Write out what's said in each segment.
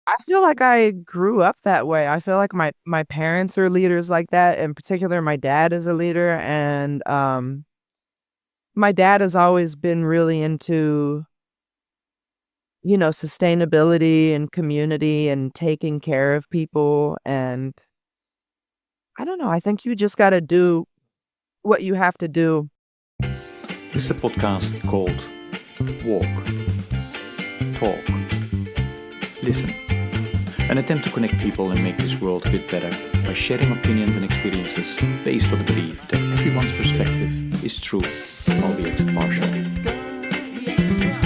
I feel like I grew up that way. I feel like my parents are leaders like that. In particular, my dad is a leader, and my dad has always been really into, sustainability and community and taking care of people. And I don't know, I think you just got to do what you have to do. This is a podcast called Walk, Talk, Listen. An attempt to connect people and make this world a bit better by sharing opinions and experiences based on the belief that everyone's perspective is true, albeit partial.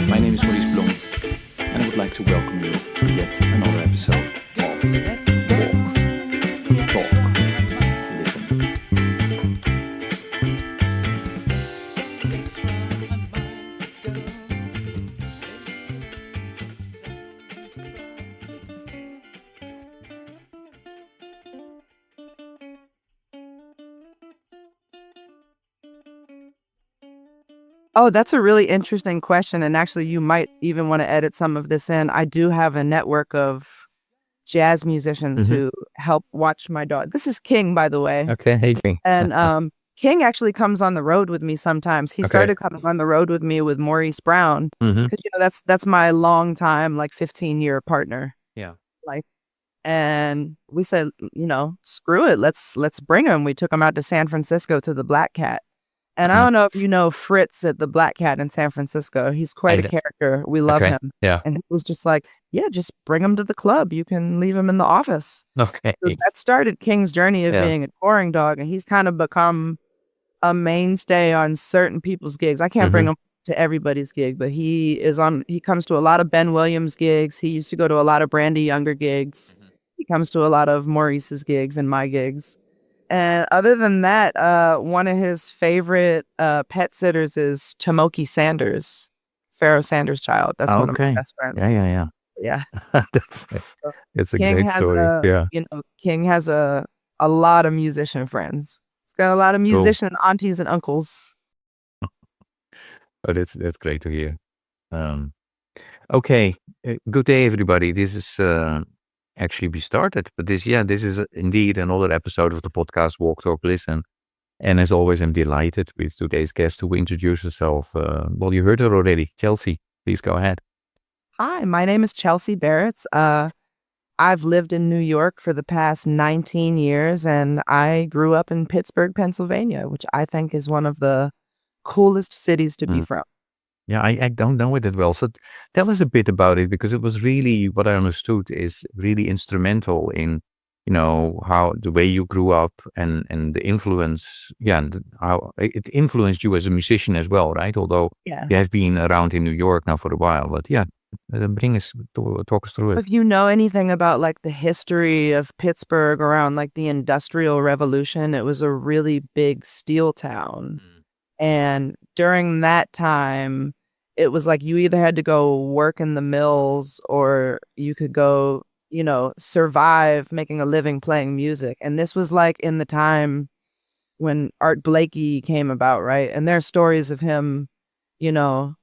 My name is Maurice Blom, and I would like to welcome you to yet another episode of Walk, Talk, Listen. Oh, that's a really interesting question. And actually, you might even want to edit some of this in. I do have a network of jazz musicians who help watch my dog. This is King, by the way. Okay, hey. And King actually comes on the road with me sometimes. He started coming on the road with me with Maurice Brown. Because that's my long time, like 15-year partner. Yeah. Like, and we said, screw it. Let's bring him. We took him out to San Francisco to the Black Cat. And I don't know if you know Fritz at the Black Cat in San Francisco. He's quite a character. We love him. Yeah. And he was just like, yeah, just bring him to the club. You can leave him in the office. Okay. So that started King's journey of being a touring dog. And he's kind of become a mainstay on certain people's gigs. I can't bring him to everybody's gig, but he comes to a lot of Ben Williams gigs. He used to go to a lot of Brandy Younger gigs. He comes to a lot of Maurice's gigs and my gigs. And other than that, one of his favorite pet sitters is Tomoki Sanders, Pharaoh Sanders' child. That's one of my best friends. Yeah. Yeah. It's a King great story. King has a lot of musician friends. He's got a lot of musician aunties and uncles. Oh, that's great to hear. Okay, good day, everybody. This is actually we started, but this is indeed another episode of the podcast Walk, Talk, Listen. And as always, I'm delighted with today's guest who will introduce herself. Well, you heard her already. Chelsea, please go ahead. Hi, my name is Chelsea Baratz. I've lived in New York for the past 19 years, and I grew up in Pittsburgh, Pennsylvania, which I think is one of the coolest cities to be from. Yeah, I don't know it that well. So tell us a bit about it, because it was really, what I understood is really instrumental in, how the way you grew up and the influence, and how it influenced you as a musician as well, right? Although you have been around in New York now for a while, but talk us through it. If you know anything about like the history of Pittsburgh around like the Industrial Revolution, it was a really big steel town. And during that time, it was like you either had to go work in the mills or you could go, survive making a living playing music. And this was like in the time when Art Blakey came about, right? And there are stories of him, not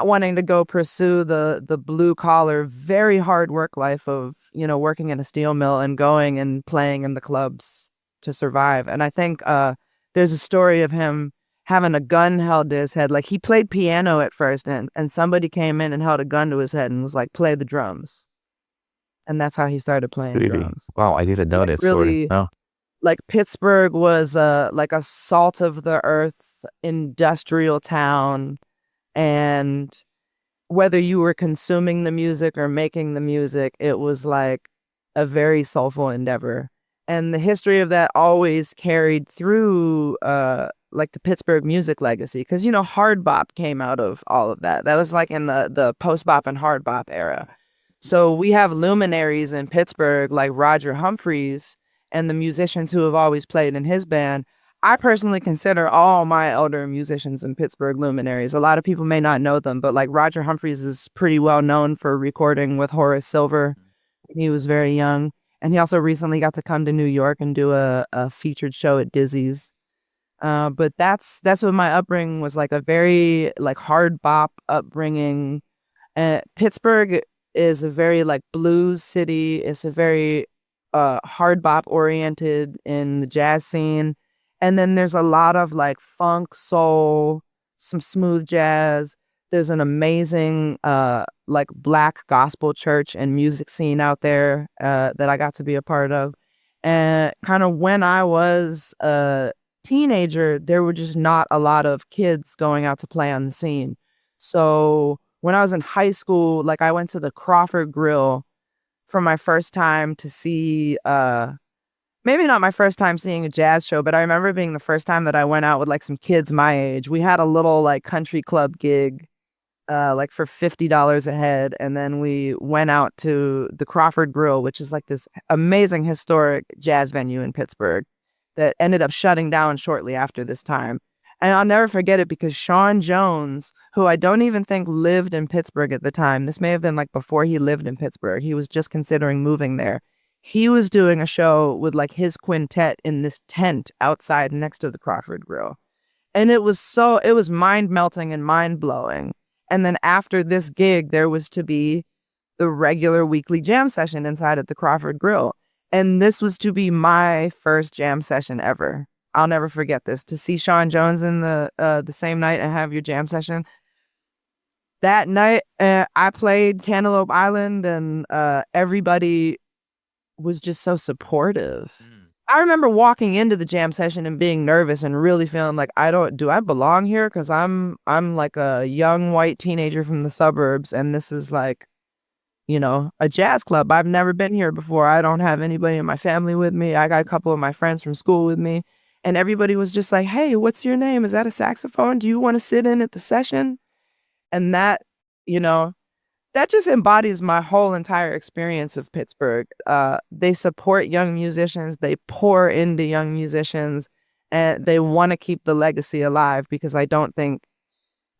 wanting to go pursue the blue collar, very hard work life of, working in a steel mill and going and playing in the clubs to survive. And I think there's a story of him having a gun held to his head. Like he played piano at first and somebody came in and held a gun to his head and was like, play the drums. And that's how he started playing drums. Wow, I didn't know that story. No. Like Pittsburgh was like a salt of the earth industrial town. And whether you were consuming the music or making the music, it was like a very soulful endeavor. And the history of that always carried through like the Pittsburgh music legacy. Because, hard-bop came out of all of that. That was like in the post-bop and hard-bop era. So we have luminaries in Pittsburgh like Roger Humphreys and the musicians who have always played in his band. I personally consider all my elder musicians in Pittsburgh luminaries. A lot of people may not know them, but like Roger Humphreys is pretty well known for recording with Horace Silver when he was very young. And he also recently got to come to New York and do a featured show at Dizzy's. But that's what my upbringing was like, a very like hard bop upbringing. Pittsburgh is a very like blues city. It's a very hard bop oriented in the jazz scene. And then there's a lot of like funk, soul, some smooth jazz. There's an amazing like black gospel church and music scene out there that I got to be a part of. And kind of when I was a teenager, there were just not a lot of kids going out to play on the scene. So when I was in high school, like I went to the Crawford Grill for my first time to see maybe not my first time seeing a jazz show, but I remember being the first time that I went out with like some kids my age. We had a little like country club gig like for $50 a head, and then we went out to the Crawford Grill, which is like this amazing historic jazz venue in Pittsburgh that ended up shutting down shortly after this time. And I'll never forget it because Sean Jones, who I don't even think lived in Pittsburgh at the time, this may have been like before he lived in Pittsburgh, he was just considering moving there. He was doing a show with like his quintet in this tent outside next to the Crawford Grill. And it was mind melting and mind blowing. And then after this gig, there was to be the regular weekly jam session inside at the Crawford Grill. And this was to be my first jam session ever. I'll never forget this. To see Sean Jones in the same night and have your jam session. That night, I played Cantaloupe Island, and everybody was just so supportive. I remember walking into the jam session and being nervous and really feeling like do I belong here? Because I'm like a young white teenager from the suburbs, and this is like, a jazz club. I've never been here before. I don't have anybody in my family with me. I got a couple of my friends from school with me. And everybody was just like, hey, what's your name? Is that a saxophone? Do you want to sit in at the session? And that, that just embodies my whole entire experience of Pittsburgh. They support young musicians. They pour into young musicians. And they want to keep the legacy alive, because I don't think,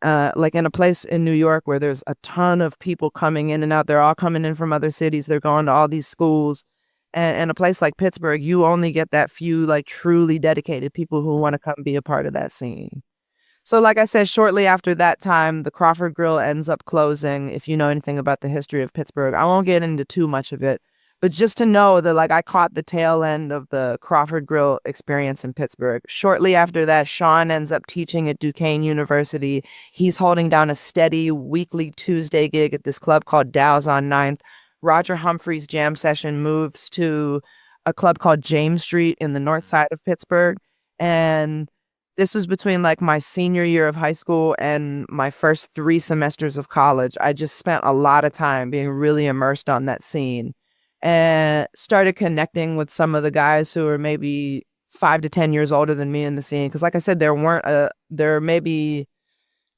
like in a place in New York where there's a ton of people coming in and out, they're all coming in from other cities. They're going to all these schools. And in a place like Pittsburgh, you only get that few like truly dedicated people who want to come be a part of that scene. So like I said, shortly after that time, the Crawford Grill ends up closing. If you know anything about the history of Pittsburgh, I won't get into too much of it, but just to know that like I caught the tail end of the Crawford Grill experience in Pittsburgh. Shortly after that, Sean ends up teaching at Duquesne University. He's holding down a steady weekly Tuesday gig at this club called Dow's on 9th. Roger Humphrey's jam session moves to a club called James Street in the north side of Pittsburgh. And this was between like my senior year of high school and my first 3 semesters of college. I just spent a lot of time being really immersed on that scene and started connecting with some of the guys who were maybe 5 to 10 years older than me in the scene. Because like I said, there were maybe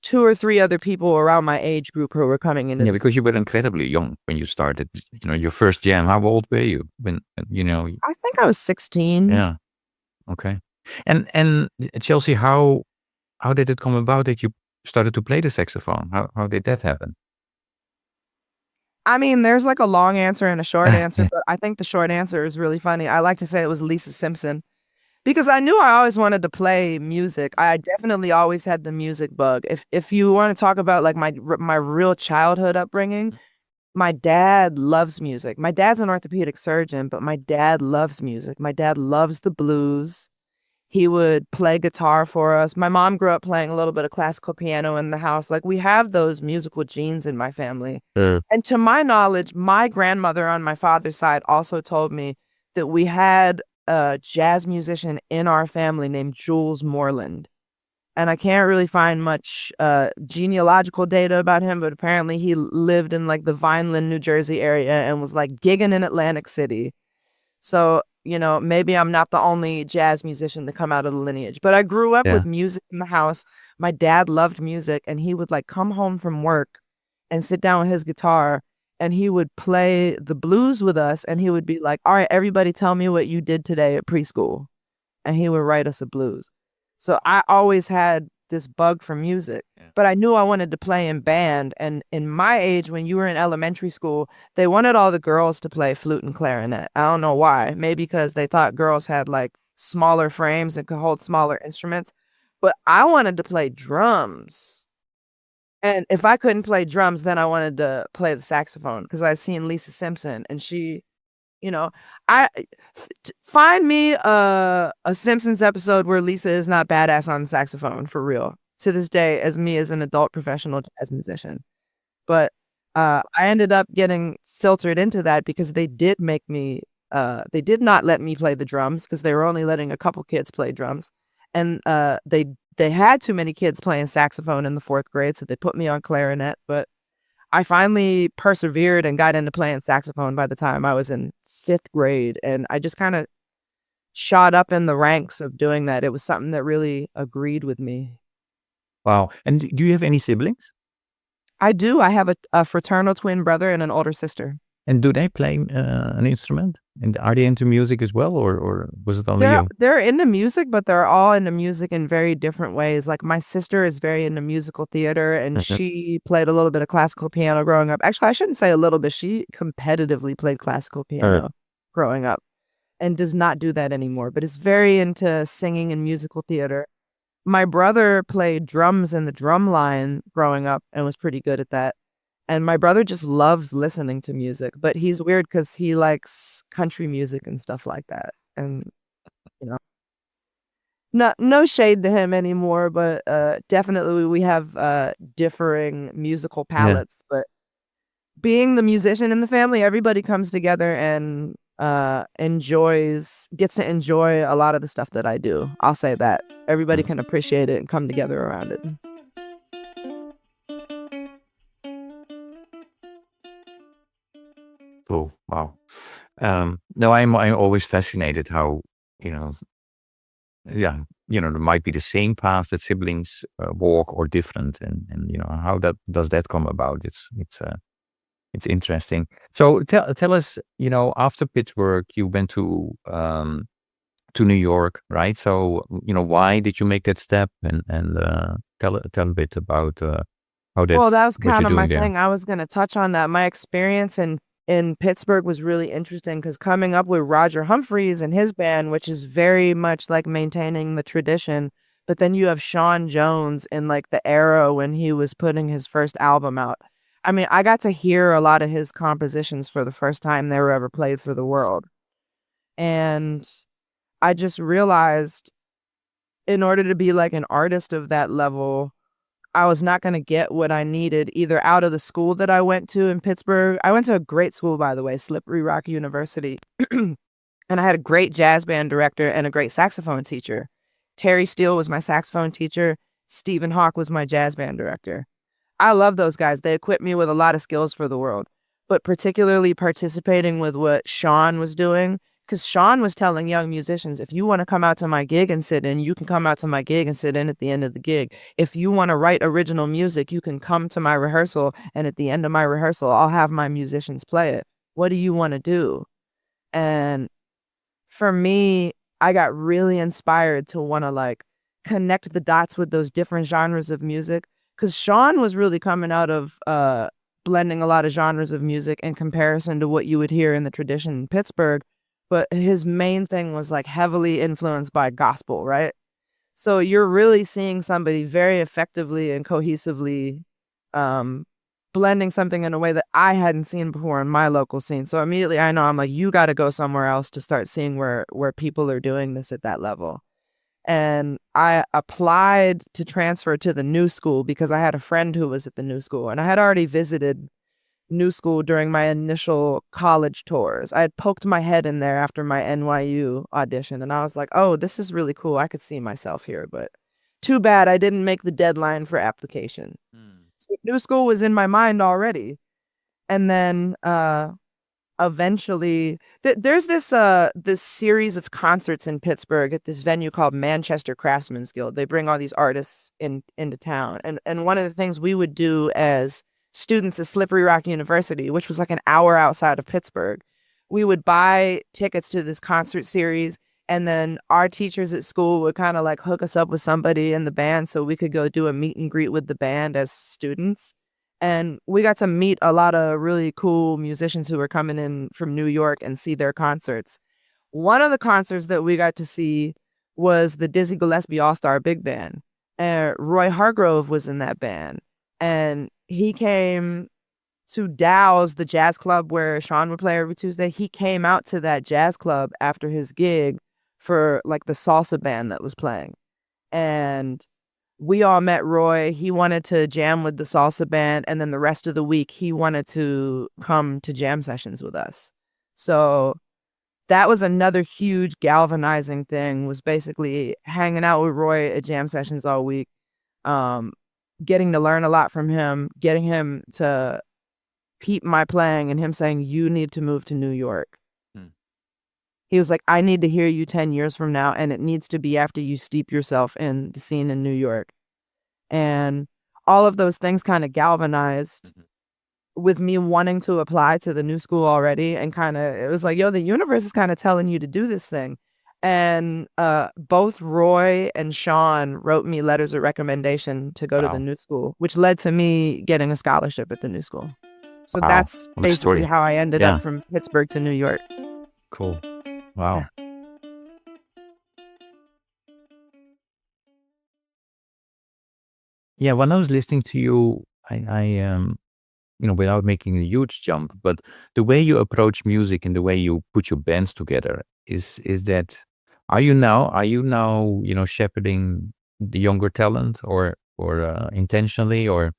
2 or 3 other people around my age group who were coming in. Yeah, because you were incredibly young when you started, your first jam. How old were you when, I think I was 16. Yeah. Okay. And Chelsea, how did it come about that you started to play the saxophone? How did that happen? I mean, there's like a long answer and a short answer, but I think the short answer is really funny. I like to say it was Lisa Simpson, because I knew I always wanted to play music. I definitely always had the music bug. If you want to talk about like my real childhood upbringing, my dad loves music. My dad's an orthopedic surgeon, but my dad loves music. My dad loves the blues. He would play guitar for us. My mom grew up playing a little bit of classical piano in the house. Like, we have those musical genes in my family. And to my knowledge, my grandmother on my father's side also told me that we had a jazz musician in our family named Jules Moreland. And I can't really find much genealogical data about him, but apparently he lived in like the Vineland, New Jersey area and was like gigging in Atlantic City. So, maybe I'm not the only jazz musician to come out of the lineage, but I grew up with music in the house. My dad loved music, and he would like come home from work and sit down with his guitar, and he would play the blues with us, and he would be like, all right, everybody tell me what you did today at preschool. And he would write us a blues. So I always had this bug for music, but I knew I wanted to play in band. And in my age, when you were in elementary school, they wanted all the girls to play flute and clarinet. I don't know why. Maybe because they thought girls had like smaller frames and could hold smaller instruments. But I wanted to play drums. And if I couldn't play drums, then I wanted to play the saxophone because I'd seen Lisa Simpson and she, you know, find me a Simpsons episode where Lisa is not badass on the saxophone for real. To this day, as me as an adult professional jazz musician. But I ended up getting filtered into that because they did not let me play the drums because they were only letting a couple kids play drums. And they had too many kids playing saxophone in the 4th grade, so they put me on clarinet. But I finally persevered and got into playing saxophone by the time I was in 5th grade. And I just kind of shot up in the ranks of doing that. It was something that really agreed with me. Wow. And do you have any siblings? I do. I have a fraternal twin brother and an older sister. And do they play an instrument? And are they into music as well, or was it only you? They're into music, but they're all into music in very different ways. Like my sister is very into musical theater, and she played a little bit of classical piano growing up. Actually, I shouldn't say a little bit. She competitively played classical piano growing up and does not do that anymore, but is very into singing and musical theater. My brother played drums in the drum line growing up and was pretty good at that. And my brother just loves listening to music, but he's weird because he likes country music and stuff like that. And, you know, no shade to him anymore, but definitely we have differing musical palettes. But being the musician in the family, everybody comes together and gets to enjoy a lot of the stuff that I do. I'll say that. Everybody can appreciate it and come together around it. Cool. Wow. No, I'm always fascinated how, there might be the same path that siblings walk or different, and how does that come about? It's interesting. So tell us, after Pittsburgh, you went to New York, right? So why did you make that step? And tell a bit about how that. Well, that was what you're kind of my doing there. thing. I was going to touch on that. My experience in Pittsburgh was really interesting because coming up with Roger Humphreys and his band, which is very much like maintaining the tradition, but then you have Sean Jones in like the era when he was putting his first album out. I mean, I got to hear a lot of his compositions for the first time they were ever played for the world. And I just realized in order to be like an artist of that level, I was not going to get what I needed either out of the school that I went to in Pittsburgh. I went to a great school, by the way, Slippery Rock University. And I had a great jazz band director and a great saxophone teacher. Terry Steele was my saxophone teacher. Stephen Hawk was my jazz band director. I love those guys. They equipped me with a lot of skills for the world, but particularly participating with what Sean was doing. Because Sean was telling young musicians, if you want to come out to my gig and sit in, you can come out to my gig and sit in at the end of the gig. If you want to write original music, you can come to my rehearsal, and at the end of my rehearsal, I'll have my musicians play it. What do you want to do? And for me, I got really inspired to want to like connect the dots with those different genres of music. Because Sean was really coming out of blending a lot of genres of music in comparison to what you would hear in the tradition in Pittsburgh. But his main thing was like heavily influenced by gospel, right? So you're really seeing somebody very effectively and cohesively blending something in a way that I hadn't seen before in my local scene. So immediately I know I'm like, you got to go somewhere else to start seeing where people are doing this at that level. And I applied to transfer to the new school because I had a friend who was at the new school, and I had already visited new school during my initial college tours. I had poked my head in there after my NYU audition, and I was like, oh, this is really cool. I could see myself here, but too bad I didn't make the deadline for application. So new school was in my mind already. And then eventually there's this series of concerts in Pittsburgh at this venue called Manchester Craftsmen's Guild. They bring all these artists into town. And one of the things we would do as students at Slippery Rock University, which was like an hour outside of Pittsburgh, we would buy tickets to this concert series, and then our teachers at school would kind of like hook us up with somebody in the band so we could go do a meet and greet with the band as students. And we got to meet a lot of really cool musicians who were coming in from New York and see their concerts. One of the concerts that we got to see was the Dizzy Gillespie All-Star Big Band. Roy Hargrove was in that band. and he came to Dow's, the jazz club where Sean would play every Tuesday. He came out to that jazz club after his gig for like the salsa band that was playing. And we all met Roy. He wanted to jam with the salsa band. And then the rest of the week, he wanted to come to jam sessions with us. So that was another huge galvanizing thing, was basically hanging out with Roy at jam sessions all week, getting to learn a lot from him, getting him to peep my playing and him saying, you need to move to New York. He was like, I need to hear you 10 years from now, and it needs to be after you steep yourself in the scene in New York. And all of those things kind of galvanized with me wanting to apply to the new school already. And kind of, it was like, yo, the universe is kind of telling you to do this thing. And both Roy and Sean wrote me letters of recommendation to go to the new school, which led to me getting a scholarship at the new school. So that's basically how I ended up from Pittsburgh to New York. Cool. Wow. Yeah, when I was listening to you, I without making a huge jump, but the way you approach music and the way you put your bands together is that, are you now, shepherding the younger talent or intentionally, or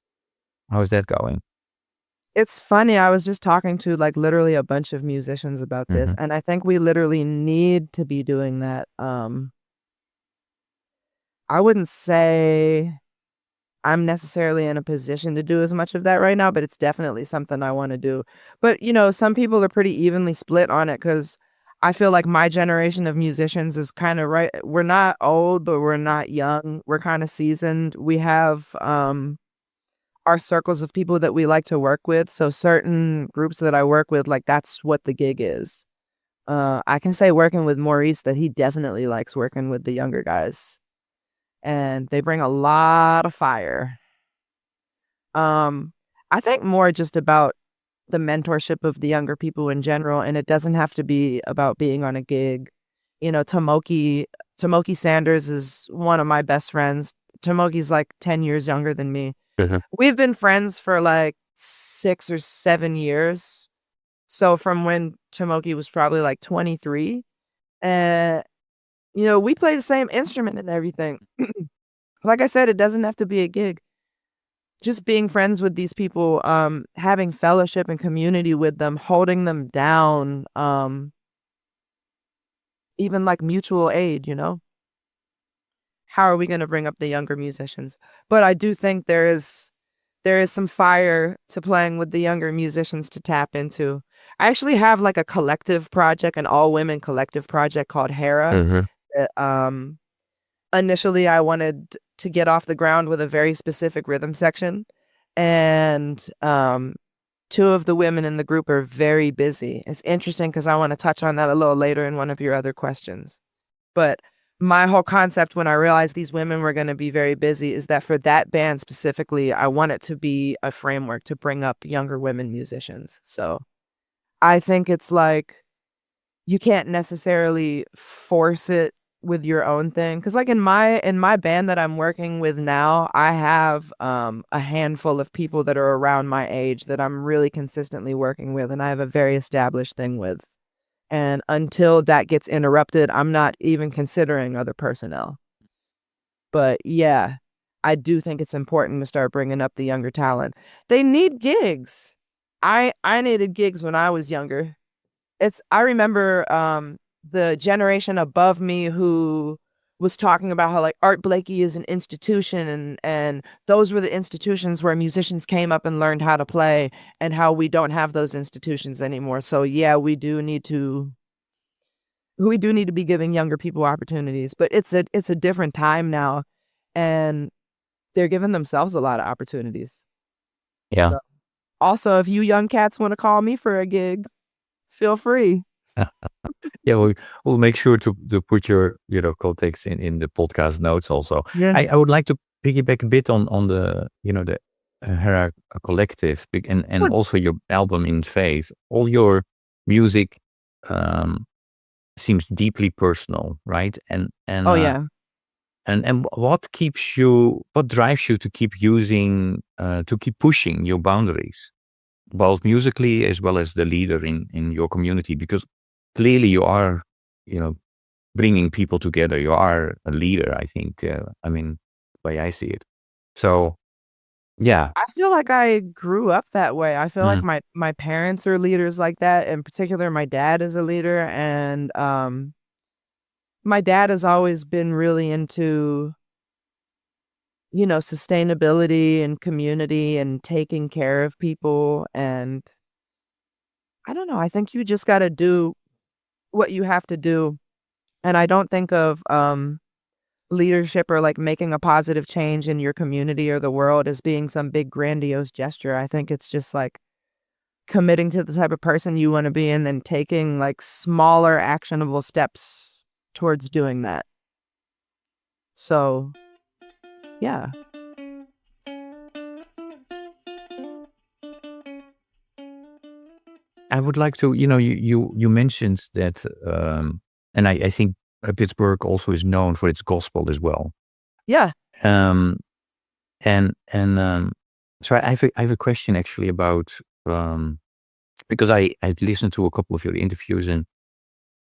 how's that going? It's funny. I was just talking to like literally a bunch of musicians about this, and I think we literally need to be doing that. I wouldn't say I'm necessarily in a position to do as much of that right now, but it's definitely something I want to do. But, some people are pretty evenly split on it, because I feel like my generation of musicians is kind of right. We're not old, but we're not young. We're kind of seasoned. We have our circles of people that we like to work with. So certain groups that I work with, like that's what the gig is. I can say working with Maurice that he definitely likes working with the younger guys. And they bring a lot of fire. I think more just about the mentorship of the younger people in general, and it doesn't have to be about being on a gig. Tomoki Sanders is one of my best friends. Tomoki's like 10 years younger than me. We've been friends for like 6 or 7 years. So from when Tomoki was probably like 23. And we play the same instrument and everything. Like I said, it doesn't have to be a gig. Just being friends with these people, having fellowship and community with them, holding them down, even like mutual aid, How are we going to bring up the younger musicians? But I do think there is some fire to playing with the younger musicians to tap into. I actually have like a collective project, an all-women collective project called HERA. Initially, I wanted to get off the ground with a very specific rhythm section. And 2 of the women in the group are very busy. It's interesting because I want to touch on that a little later in one of your other questions. But my whole concept when I realized these women were going to be very busy is that for that band specifically, I want it to be a framework to bring up younger women musicians. So I think it's like you can't necessarily force it with your own thing. Because like in my band that I'm working with now, I have a handful of people that are around my age that I'm really consistently working with, and I have a very established thing with. And until that gets interrupted, I'm not even considering other personnel. But yeah, I do think it's important to start bringing up the younger talent. They need gigs. I needed gigs when I was younger. I remember the generation above me who was talking about how like Art Blakey is an institution, and those were the institutions where musicians came up and learned how to play, and how we don't have those institutions anymore. So yeah, we do need to be giving younger people opportunities, but it's a different time now, and they're giving themselves a lot of opportunities. Yeah. So, also, if you young cats want to call me for a gig, feel free. Yeah, we'll make sure to put your contacts in the podcast notes also. Yeah. I would like to piggyback a bit on the the HERA collective and also your album In Faith. All your music seems deeply personal, right? And Oh yeah. And what drives you to keep pushing your boundaries, both musically as well as the leader in your community? Because clearly you are, bringing people together. You are a leader, I think. I mean, the way I see it. So, yeah. I feel like I grew up that way. I feel like Mm. my parents are leaders like that. In particular, my dad is a leader, and my dad has always been really into, sustainability and community and taking care of people. And I don't know, I think you just got to do what you have to do. And I don't think of leadership or like making a positive change in your community or the world as being some big grandiose gesture. I think it's just like committing to the type of person you want to be and then taking like smaller actionable steps towards doing that. So, yeah. I would like to, you mentioned that, and I think Pittsburgh also is known for its gospel as well. Yeah. Um, and so I have a question actually about, because I've listened to a couple of your interviews, and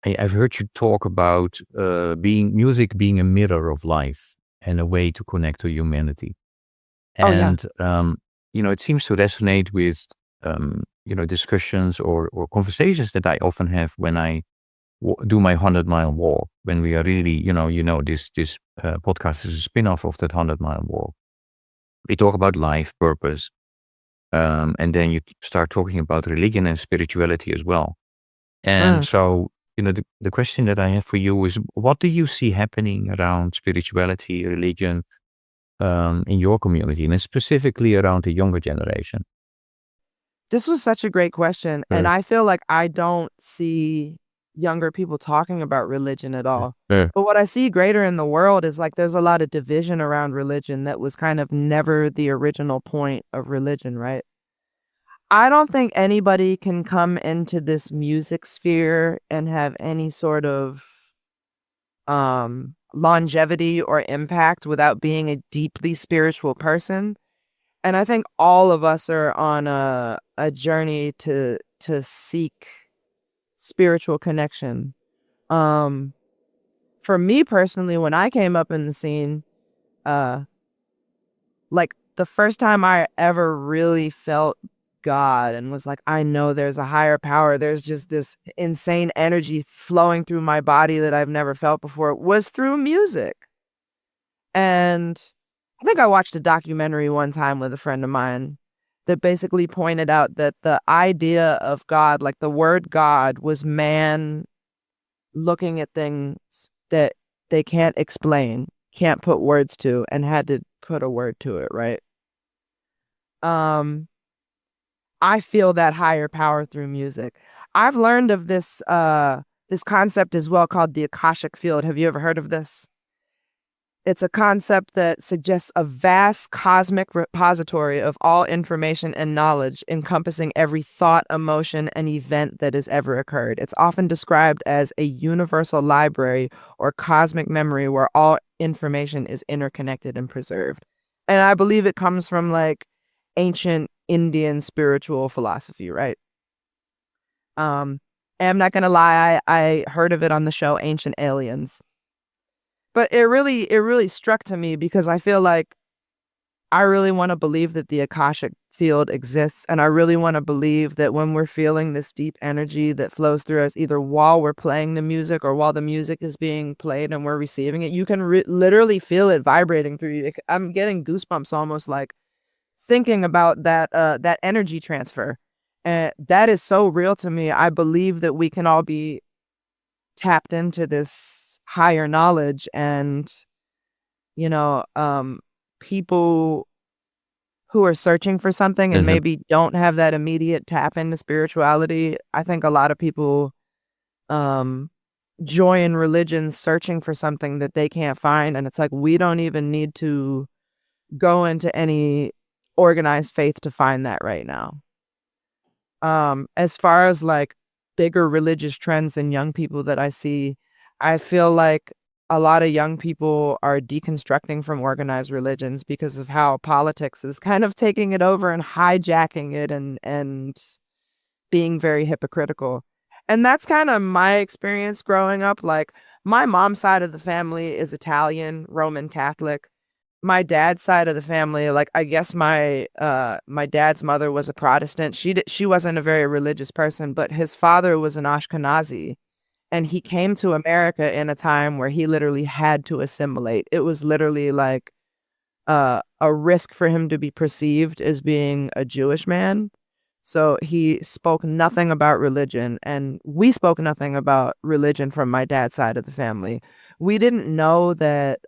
I've heard you talk about music being a mirror of life and a way to connect to humanity. Oh, yeah. And it seems to resonate with discussions or conversations that I often have when I do my 100-mile walk. When we are really, this podcast is a spin-off of that 100-mile walk. We talk about life, purpose, and then you start talking about religion and spirituality as well. And Mm. so, the question that I have for you is, what do you see happening around spirituality, religion, in your community, and specifically around the younger generation? This was such a great question. And I feel like I don't see younger people talking about religion at all. Yeah. But what I see greater in the world is like there's a lot of division around religion that was kind of never the original point of religion, right? I don't think anybody can come into this music sphere and have any sort of longevity or impact without being a deeply spiritual person. And I think all of us are on a journey to seek spiritual connection. Um, for me personally, when I came up in the scene, uh, like the first time I ever really felt God and was like, I know there's a higher power. There's just this insane energy flowing through my body that I've never felt before was through music. And I think I watched a documentary one time with a friend of mine that basically pointed out that the idea of God, like the word God, was man looking at things that they can't explain, can't put words to, and had to put a word to it, right? I feel that higher power through music. I've learned of this concept as well called the Akashic Field. Have you ever heard of this? It's a concept that suggests a vast cosmic repository of all information and knowledge encompassing every thought, emotion, and event that has ever occurred. It's often described as a universal library or cosmic memory where all information is interconnected and preserved. And I believe it comes from like ancient Indian spiritual philosophy, right? And I'm not gonna lie, I heard of it on the show Ancient Aliens. But it really struck to me because I feel like I really want to believe that the Akashic Field exists, and I really want to believe that when we're feeling this deep energy that flows through us, either while we're playing the music or while the music is being played and we're receiving it, you can literally feel it vibrating through you. I'm getting goosebumps almost like thinking about that energy transfer. And that is so real to me. I believe that we can all be tapped into this higher knowledge, and people who are searching for something and maybe don't have that immediate tap into spirituality. I think a lot of people join religions searching for something that they can't find, and it's like we don't even need to go into any organized faith to find that right now. As far as like bigger religious trends in young people that I see, I feel like a lot of young people are deconstructing from organized religions because of how politics is kind of taking it over and hijacking it and being very hypocritical. And that's kind of my experience growing up. Like, my mom's side of the family is Italian, Roman Catholic. My dad's side of the family, like, I guess my dad's mother was a Protestant. She wasn't a very religious person, but his father was an Ashkenazi, and he came to America in a time where he literally had to assimilate. It was literally like a risk for him to be perceived as being a Jewish man. So he spoke nothing about religion, and we spoke nothing about religion from my dad's side of the family. We didn't know that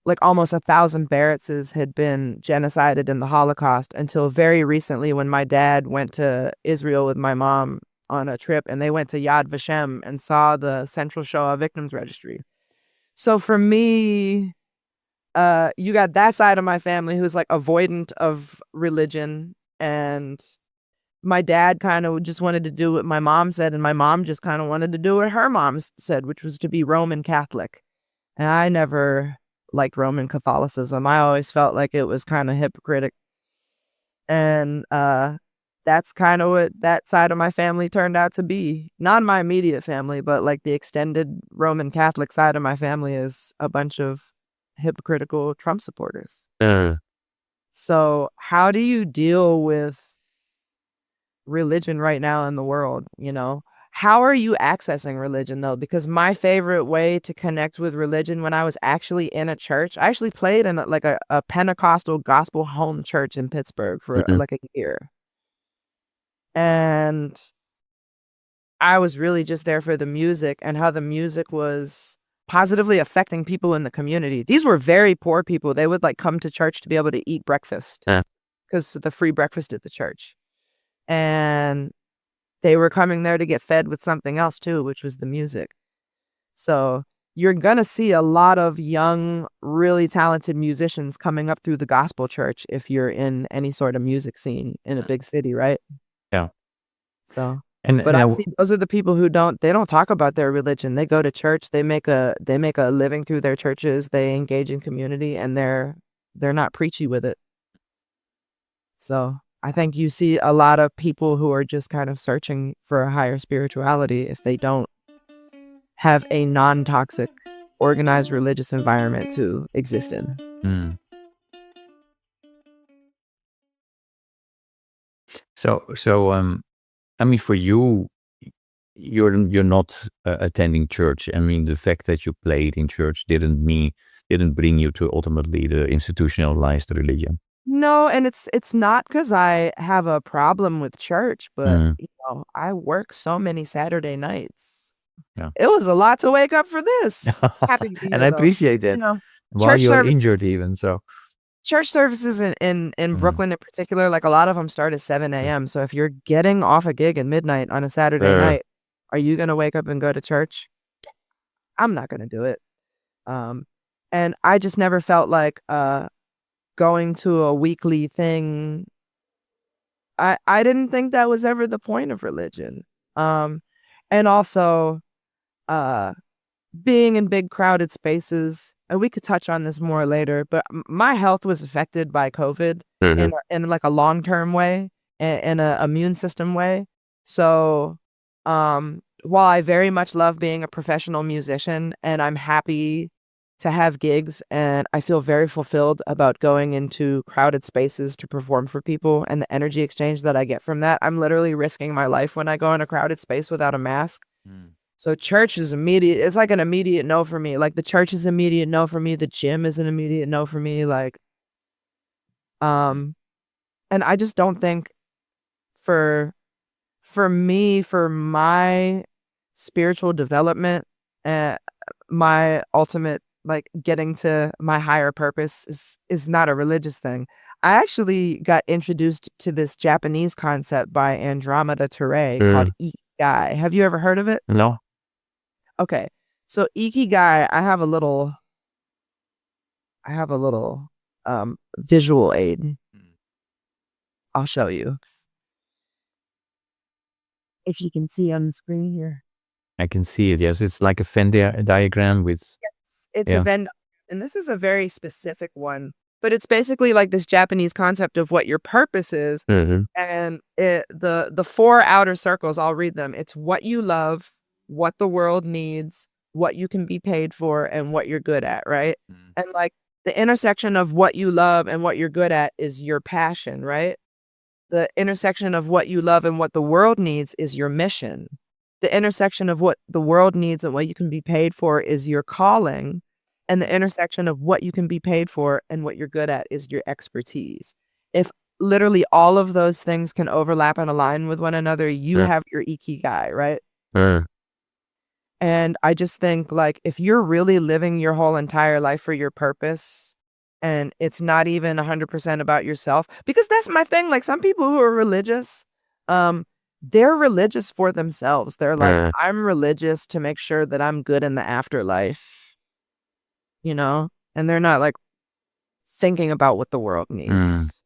like almost 1,000 Baratzes had been genocided in the Holocaust until very recently, when my dad went to Israel with my mom on a trip, and they went to Yad Vashem and saw the Central Shoah Victims Registry. So for me, you got that side of my family who's like avoidant of religion, and my dad kind of just wanted to do what my mom said, and my mom just kind of wanted to do what her mom said, which was to be Roman Catholic. And I never liked Roman Catholicism. I always felt like it was kind of hypocritical. And that's kind of what that side of my family turned out to be. Not my immediate family, but like the extended Roman Catholic side of my family is a bunch of hypocritical Trump supporters. So how do you deal with religion right now in the world, you know? How are you accessing religion, though? Because my favorite way to connect with religion, when I was actually in a church, I actually played in like a Pentecostal gospel home church in Pittsburgh for like a year. And I was really just there for the music and how the music was positively affecting people in the community. These were very poor people. They would like come to church to be able to eat breakfast because the free breakfast at the church. And they were coming there to get fed with something else too, which was the music. So you're going to see a lot of young, really talented musicians coming up through the gospel church if you're in any sort of music scene in a big city, right? Yeah. So, And but I see those are the people who don't talk about their religion. They go to church, they make a living through their churches, they engage in community, and they're not preachy with it. So I think you see a lot of people who are just kind of searching for a higher spirituality if they don't have a non-toxic, organized religious environment to exist in. So, I mean, for you, you're not attending church. I mean, the fact that you played in church didn't bring you to ultimately the institutionalized religion. No, and it's not because I have a problem with church, but you know, I work so many Saturday nights. Yeah. It was a lot to wake up for this. Happy to be And here, I though. appreciate that. You know, While church you're service, injured even, so. church services in Brooklyn in particular, like a lot of them start at 7 a.m. So if you're getting off a gig at midnight on a Saturday night, are you gonna wake up and go to church? I'm not gonna do it. And I just never felt like going to a weekly thing. I didn't think that was ever the point of religion. And also being in big crowded spaces, and we could touch on this more later, but my health was affected by COVID in like a long-term way, in a immune system way. So while I very much love being a professional musician and I'm happy to have gigs and I feel very fulfilled about going into crowded spaces to perform for people and the energy exchange that I get from that, I'm literally risking my life when I go in a crowded space without a mask. So church is immediate. It's like an immediate no for me. Like the church is immediate no for me. The gym is an immediate no for me. Like, and I just don't think for me, for my spiritual development and my ultimate, like getting to my higher purpose is not a religious thing. I actually got introduced to this Japanese concept by Andromeda Ture called Ikigai. Have you ever heard of it? No. Okay. So Ikigai, I have a little visual aid. I'll show you. If you can see on the screen here. I can see it. Yes, it's like a Venn diagram with. It's a Yeah. Venn, and this is a very specific one, but it's basically like this Japanese concept of what your purpose is. Mhm. And the four outer circles, I'll read them. It's what you love, what the world needs, what you can be paid for, and what you're good at, right? Mm. And like the intersection of what you love and what you're good at is your passion, right? The intersection of what you love and what the world needs is your mission. The intersection of what the world needs and what you can be paid for is your calling. And the intersection of what you can be paid for and what you're good at is your expertise. If literally all of those things can overlap and align with one another, you Yeah. have your ikigai, right? Mm. And I just think, like, if you're really living your whole entire life for your purpose and it's not even 100% about yourself, because that's my thing. Like, some people who are religious, they're religious for themselves. They're like, Mm. I'm religious to make sure that I'm good in the afterlife, you know? And they're not like thinking about what the world Mm. needs.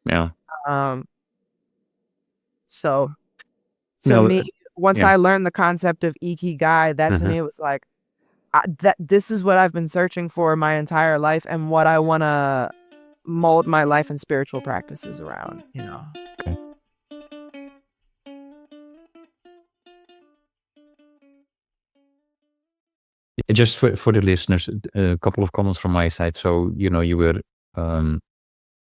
Yeah. Um, so to No. me, once Yeah. I learned the concept of ikigai, that to Mhm. me was like, that this is what I've been searching for my entire life and what I want to mold my life and spiritual practices around, you know. Okay. Just for the listeners, a couple of comments from my side. So, you were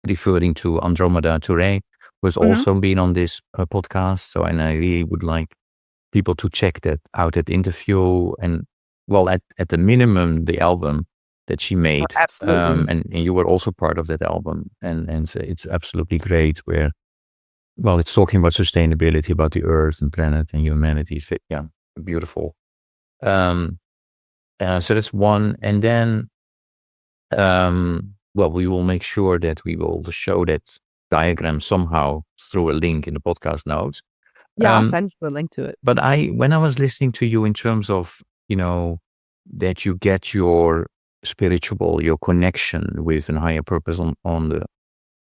referring to Andromeda Touré, who's Mhm. also been on this podcast. So, and I really would like people to check that out, that interview, and well, at the minimum, the album that she made. Absolutely. And you were also part of that album, and so it's absolutely great. Where, well, it's talking about sustainability, about the earth and planet and humanity. Yeah, beautiful. So that's one, and then, well, we will make sure that we will show that diagram somehow through a link in the podcast notes. Yeah, I'll send you a link to it. But when I was listening to you in terms of, that you get your your connection with a higher purpose on the,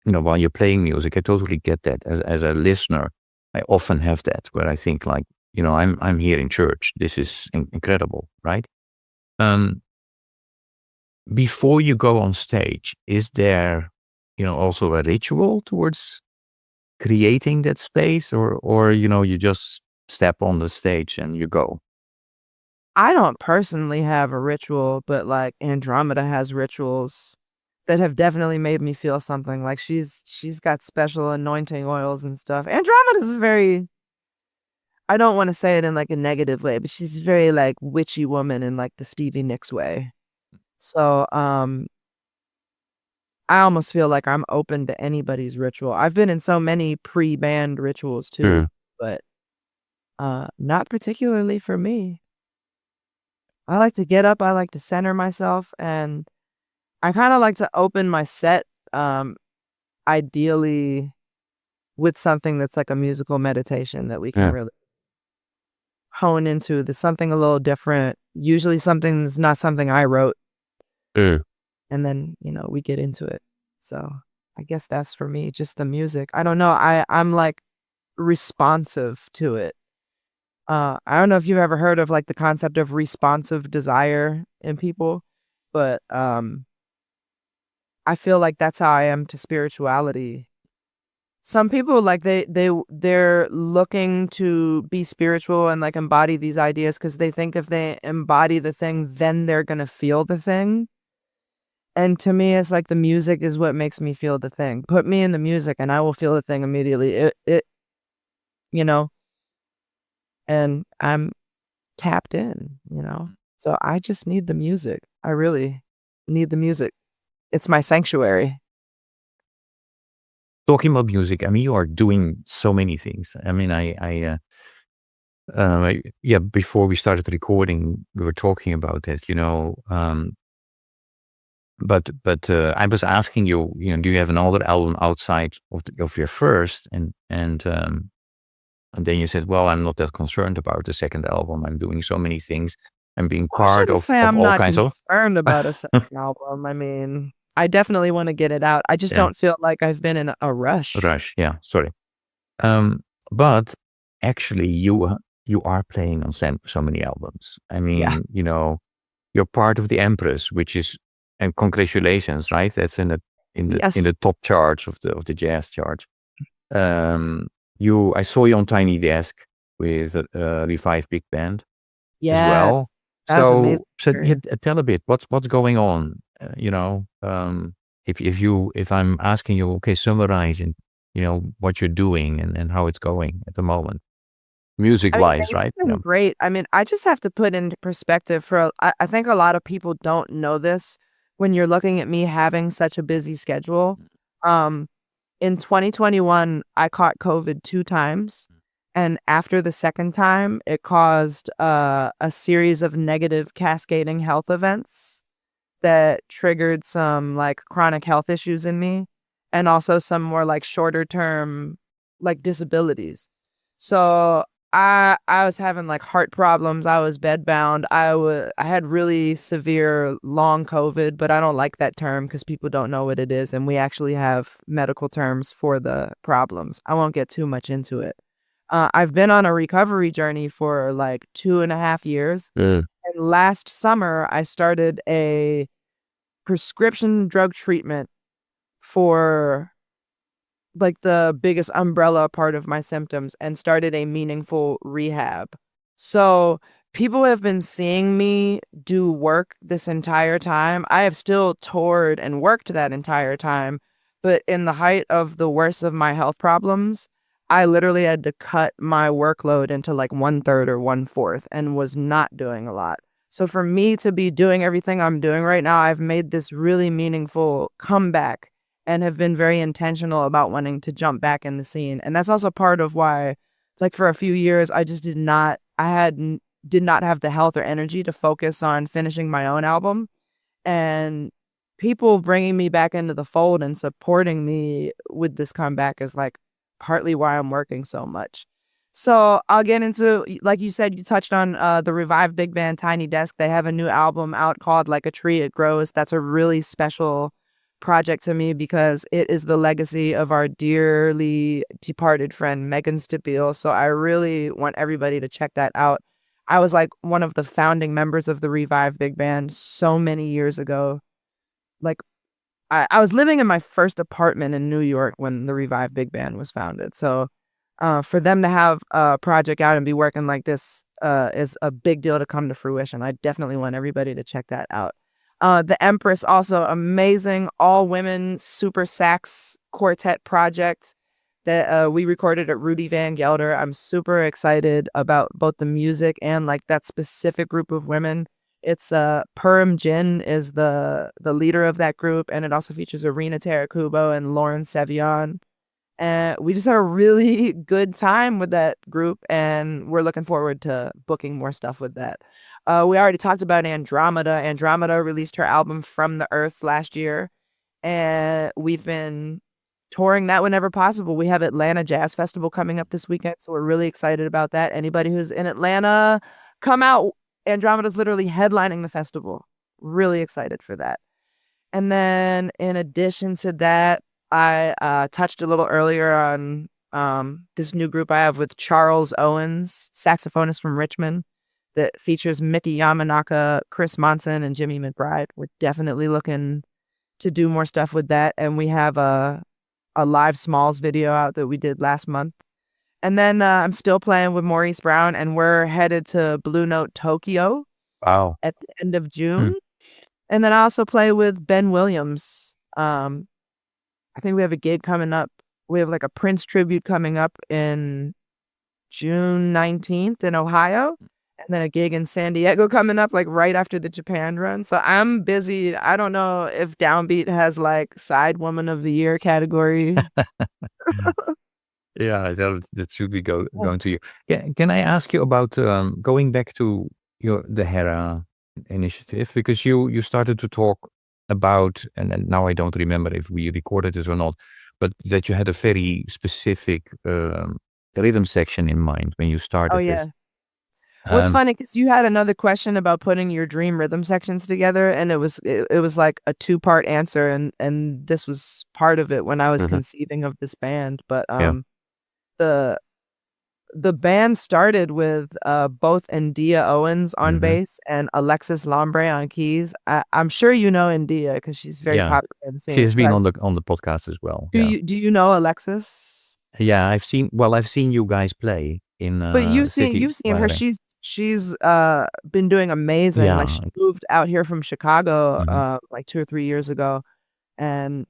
while you're playing music, I totally get that. As a listener, I often have that where I think like, I'm here in church. This is incredible, right? Before you go on stage, is there, also a ritual towards creating that space, or you just step on the stage and you go? I don't personally have a ritual, but like Andromeda has rituals that have definitely made me feel something. Like she's got special anointing oils and stuff. Andromeda's very, I don't want to say it in like a negative way, but she's very like witchy woman in like the Stevie Nicks way. So, I almost feel like I'm open to anybody's ritual. I've been in so many pre-band rituals too, Mm. but, not particularly for me. I like to get up, I like to center myself, and I kinda like to open my set, ideally with something that's like a musical meditation that we can Yeah. really hone into. That's something a little different, usually something that's not something I wrote, Mm. and then, we get into it. So, I guess that's for me, just the music. I don't know, I'm, like, responsive to it. I don't know if you've ever heard of, like, the concept of responsive desire in people, but, I feel like that's how I am to spirituality. Some people, like, they're looking to be spiritual and, like, embody these ideas because they think if they embody the thing, then they're gonna feel the thing. And to me, it's like the music is what makes me feel the thing. Put me in the music and I will feel the thing immediately. You know, and I'm tapped in. So I just need the music. I really need the music. It's my sanctuary. Talking about music, I mean, you are doing so many things. I mean, yeah, before we started recording, we were talking about that. But I was asking you, do you have another album outside of your first? And then you said, well, I'm not that concerned about the second album. I'm doing so many things. I'm being I part shouldn't of say I'm all not kinds of concerned about a second album. I mean, I definitely want to get it out. I just yeah, don't feel like I've been in a rush. rush. Yeah, sorry. But actually, you are playing on so many albums. I Yeah. mean, you're part of the Empress, which is, and congratulations, right? That's in Yes. the top charts of the jazz chart. I saw you on Tiny Desk with Revive Big Band as well. Yes. That was amazing. So tell a bit what's going on. If I'm asking you, okay, summarize and what you're doing and how it's going at the moment, music I mean, wise, things right? have been great. I mean, I just have to put into perspective I think a lot of people don't know this when you're looking at me having such a busy schedule. Um, in 2021, I caught COVID 2 times. And after the second time, it caused a series of negative cascading health events that triggered some like chronic health issues in me and also some more like shorter term like disabilities. So I was having like heart problems. I was bedbound. I had really severe long COVID, but I don't like that term because people don't know what it is, and we actually have medical terms for the problems. I won't get too much into it. I've been on a recovery journey for like 2.5 years. Mm. And last summer, I started a prescription drug treatment for like the biggest umbrella part of my symptoms and started a meaningful rehab. So people have been seeing me do work this entire time. I have still toured and worked that entire time, but in the height of the worst of my health problems, I literally had to cut my workload into like 1/3 or 1/4 and was not doing a lot. So for me to be doing everything I'm doing right now, I've made this really meaningful comeback and have been very intentional about wanting to jump back in the scene. And that's also part of why, like for a few years, I just did not have the health or energy to focus on finishing my own album. And people bringing me back into the fold and supporting me with this comeback is like partly why I'm working so much. So I'll get into, like you said, you touched on the Revive Big Band Tiny Desk. They have a new album out called Like a Tree It Grows. That's a really special project to me because it is the legacy of our dearly departed friend Megan Stipeel. So I really want everybody to check that out. I was like one of the founding members of the Revive Big Band so many years ago. Like I was living in my first apartment in New York when the Revive Big Band was founded. So for them to have a project out and be working like this is a big deal to come to fruition. I definitely want everybody to check that out. The Empress, also amazing all-women super sax quartet project that we recorded at Rudy Van Gelder. I'm super excited about both the music and like that specific group of women. It's Purim Jin is the leader of that group, and it also features Arena Tarakubo and Lauren Sevion. And we just had a really good time with that group, and we're looking forward to booking more stuff with that. We already talked about Andromeda. Andromeda released her album From the Earth last year, and we've been touring that whenever possible. We have Atlanta Jazz Festival coming up this weekend, so we're really excited about that. Anybody who's in Atlanta, come out. Andromeda's literally headlining the festival. Really excited for that. And then in addition to that, I touched a little earlier on this new group I have with Charles Owens, saxophonist from Richmond, that features Mickey Yamanaka, Chris Monson, and Jimmy McBride. We're definitely looking to do more stuff with that. And we have a live Smalls video out that we did last month. And then I'm still playing with Maurice Brown, and we're headed to Blue Note Tokyo Wow. at the end of June. And then I also play with Ben Williams. I think we have a gig coming up. We have like a Prince tribute coming up in June 19th in Ohio. And then a gig in San Diego coming up like right after the Japan run. So I'm busy. I don't know if Downbeat has like Side Woman of the Year category. Yeah, that should be going to you. Can I ask you about going back to the HERA initiative? Because you started to talk about, and now I don't remember if we recorded this or not, but that you had a very specific rhythm section in mind when you started Oh, yeah. this. What's funny because you had another question about putting your dream rhythm sections together, and it was like a 2-part answer, and this was part of it when I was conceiving of this band. But Yeah. the the band started with both India Owens on Mhm. bass and Alexis Lambre on keys. I'm sure you know India because she's very Yeah. popular in the She scene. has been But on the podcast as well. do Yeah. you know Alexis? Yeah, I've seen you guys play in But City you've seen her. Lighting. She's been doing amazing. Like Yeah. she moved out here from Chicago Mhm. like 2 or 3 years ago, and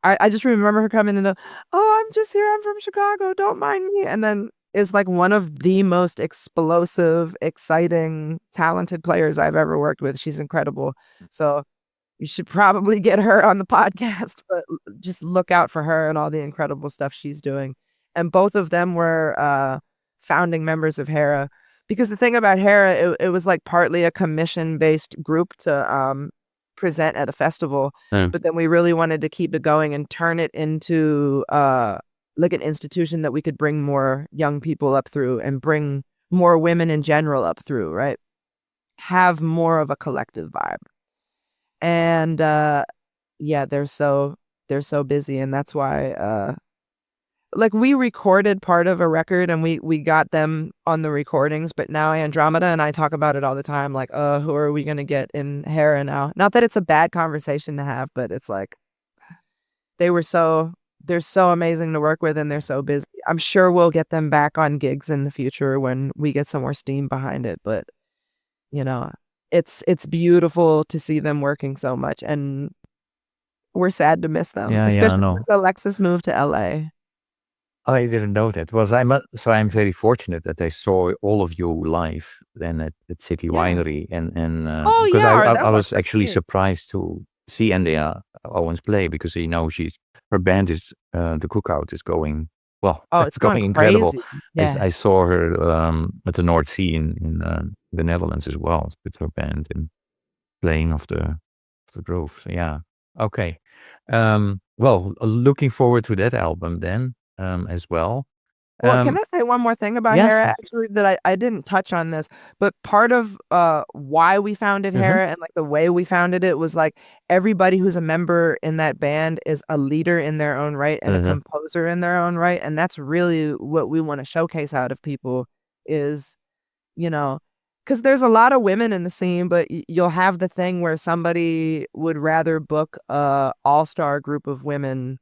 I just remember her coming in and, "Oh, I'm just here. I'm from Chicago. Don't mind me." And then is like one of the most explosive, exciting, talented players I've ever worked with. She's incredible. So you should probably get her on the podcast, but just look out for her and all the incredible stuff she's doing. And both of them were founding members of HERA. Because the thing about HERA, it was like partly a commission-based group to present at a festival, Yeah. but then we really wanted to keep it going and turn it into like an institution that we could bring more young people up through and bring more women in general up through, right? Have more of a collective vibe. And yeah, they're so busy, and that's why like we recorded part of a record and we got them on the recordings, but now Andromeda and I talk about it all the time, like, who are we gonna get in HERA now? Not that it's a bad conversation to have, but it's like they're so amazing to work with and they're so busy. I'm sure we'll get them back on gigs in the future when we get some more steam behind it, but you know, it's beautiful to see them working so much, and we're sad to miss them, Yeah, I especially know. since Alexis moved to LA. I didn't know that. So I'm very fortunate that I saw all of you live then at City Yeah. Winery and Oh, because yeah, I that was our was first actually gig. surprised to see India Owens play because her band is the Cookout is going well. Oh, It's it's going going incredible. crazy. Yeah. I saw her at the North Sea in the Netherlands as well with her band and playing of the Grove. So, yeah. Okay. Well, looking forward to that album then as well. Well, can Um, I say one more thing about yes. HERA actually that I didn't touch on this, but part of why we founded Mhm. HERA and like the way we founded it was like everybody who's a member in that band is a leader in their own right and a Mhm. composer in their own right, and that's really what we want to showcase out of people is, you know, because there's a lot of women in the scene, but you'll have the thing where somebody would rather book a all-star group of women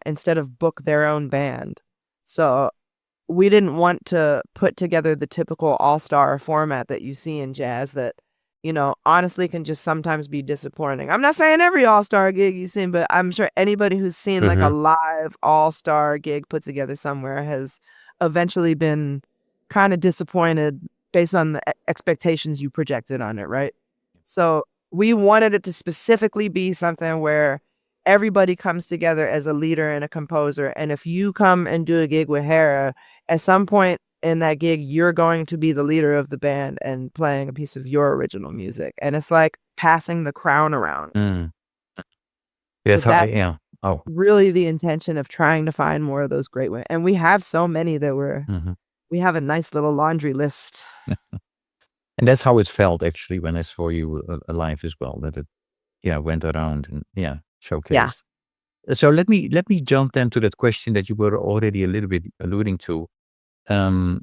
instead of book their own band. So we didn't want to put together the typical all-star format that you see in jazz that, honestly can just sometimes be disappointing. I'm not saying every all-star gig you've seen, but I'm sure anybody who's seen like a Mhm. live all-star gig put together somewhere has eventually been kind of disappointed based on the expectations you projected on it, right? So we wanted it to specifically be something where everybody comes together as a leader and a composer. And if you come and do a gig with HERA, at some point in that gig, you're going to be the leader of the band and playing a piece of your original music. And it's like passing the crown around. Mm. So That's how. that's Yeah. Oh. really the intention of trying to find more of those great women. And we have so many that Mhm. we have a nice little laundry list. And that's how it felt actually when I saw you live as well. That it, went around and Yeah. showcased. So let me jump then to that question that you were already a little bit alluding to. And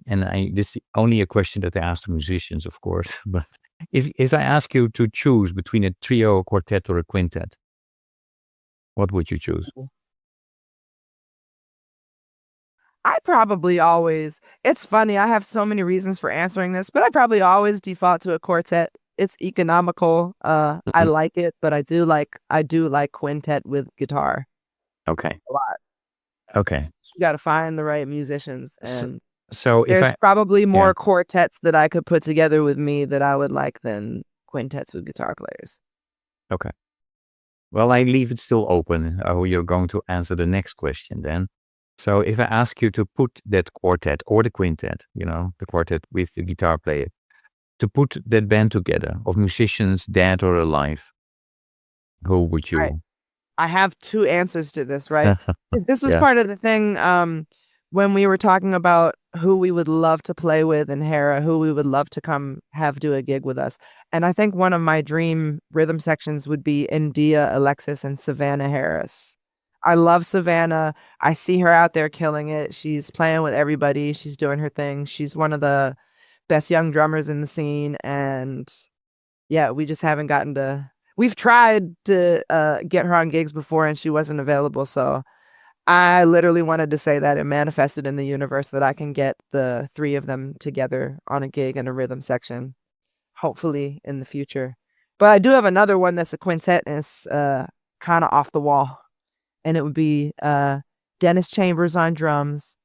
this is only a question that I ask the musicians, of course. But if I ask you to choose between a trio, a quartet, or a quintet, what would you choose? I probably always it's funny, I have so many reasons for answering this, but I probably always default to a quartet. It's economical. I Mhm. like it, but I do like quintet with guitar Okay. a lot. Okay. You gotta find the right musicians, So, and so if there's I probably yeah more quartets that I could put together with me that I would like than quintets with guitar players. okay. Well, I leave it still open how you're going to answer the next question then. So if I ask you to put that quartet or the quintet, the quartet with the guitar player, to put that band together of musicians dead or alive, who would Right. you? I have 2 answers to this, right? 'Cause this was Yeah. part of the thing, when we were talking about who we would love to play with in HERA, who we would love to come have do a gig with us, and I think one of my dream rhythm sections would be India, Alexis, and Savannah Harris. I love Savannah. I see her out there killing it. She's playing with everybody. She's doing her thing. She's one of the best young drummers in the scene. And yeah, we just haven't gotten to. We've tried to get her on gigs before, and she wasn't available. So I literally wanted to say that it manifested in the universe that I can get the three of them together on a gig in a rhythm section, hopefully in the future. But I do have another one that's a quintet, and it's kind of off the wall. And it would be Dennis Chambers on drums,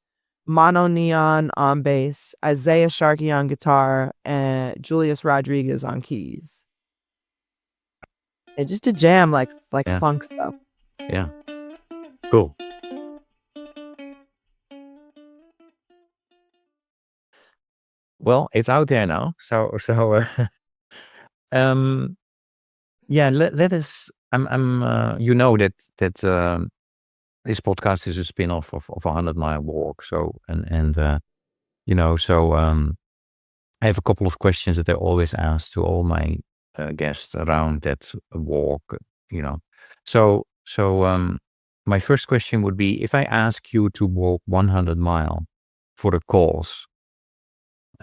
Mono Neon on bass, Isaiah Sharkey on guitar, and Julius Rodriguez on keys. And just to jam like Yeah. funk stuff. Yeah. Cool. Well, it's out there now. So yeah, let us. You know that this podcast is a spin-off of 100-mile walk. So you know, so I have a couple of questions that I always ask to all my guests around that walk. You know, so my first question would be: if I ask you to walk 100 mile for a cause,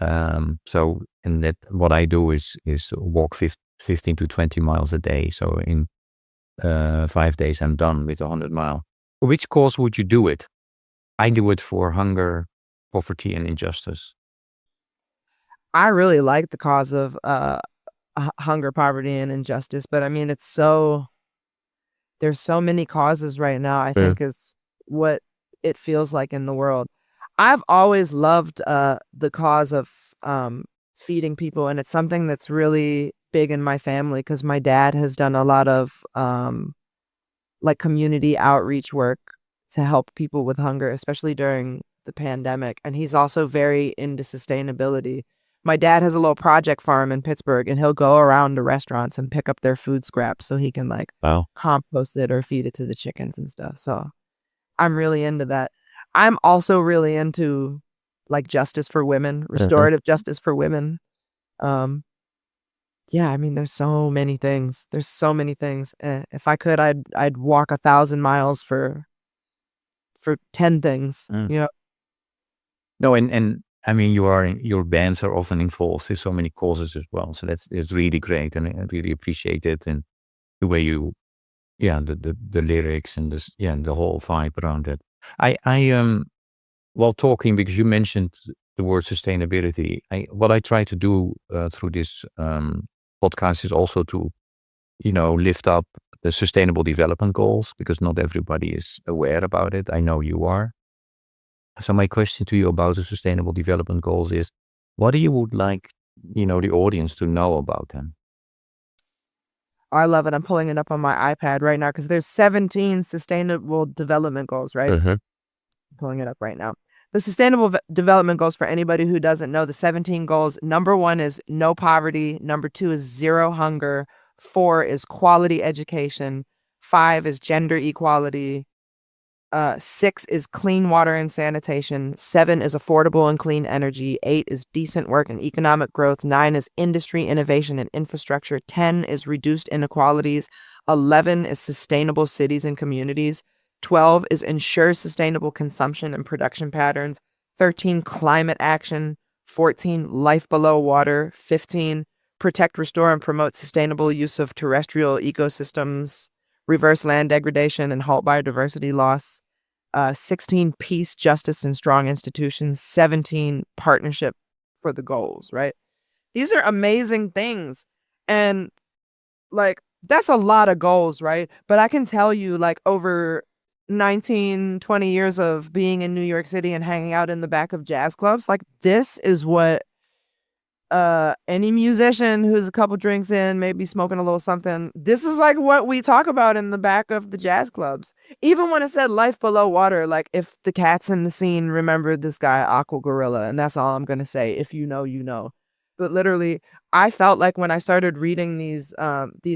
so in that what I do is walk 15 to 20 miles a day. So in 5 days I'm done with 100 mile. For which cause would you do it? I do it for hunger, poverty, and injustice. I really like the cause of hunger, poverty, and injustice, but I mean, there's so many causes right now, I think is what it feels like in the world. I've always loved the cause of feeding people, and it's something that's really big in my family because my dad has done a lot of like community outreach work to help people with hunger, especially during the pandemic. And he's also very into sustainability. My dad has a little project farm in Pittsburgh, and he'll go around to restaurants and pick up their food scraps so he can like compost it or feed it to the chickens and stuff. So I'm really into that. I'm also really into like justice for women, restorative justice for women. Yeah, I mean, there's so many things. There's so many things. If I could, I'd walk 1,000 miles for 10 things. You know. No, and I mean, your bands are often involved in so many causes as well. So it's really great, and I really appreciate it, and the way you, the lyrics and this, and the whole vibe around it. I while talking, because you mentioned the word sustainability, what I try to do through this podcast is also to, lift up the sustainable development goals, because not everybody is aware about it. I know you are. So my question to you about the sustainable development goals is, what do you would like, the audience to know about them? I love it. I'm pulling it up on my iPad right now because there's 17 sustainable development goals, right? I'm pulling it up right now. The sustainable development goals, for anybody who doesn't know, the 17 goals, number 1 is no poverty. Number 2 is zero hunger. 4 is quality education. 5 is gender equality. 6 is clean water and sanitation. 7 is affordable and clean energy. 8 is decent work and economic growth. 9 is industry, innovation, and infrastructure. 10 is reduced inequalities. 11 is sustainable cities and communities. 12 is ensure sustainable consumption and production patterns. 13, climate action. 14, life below water. 15, protect, restore, and promote sustainable use of terrestrial ecosystems. Reverse land degradation and halt biodiversity loss. 16, peace, justice, and strong institutions. 17, partnership for the goals, right? These are amazing things. And like, that's a lot of goals, right? But I can tell you, like, over 19, 20 years of being in New York City and hanging out in the back of jazz clubs, like, this is what any musician who's a couple drinks in, maybe smoking a little something, this is like what we talk about in the back of the jazz clubs. Even when it said life below water, like, if the cats in the scene remembered this guy, Aqua Gorilla, and that's all I'm gonna say. If you know, you know. But literally, I felt like when I started reading these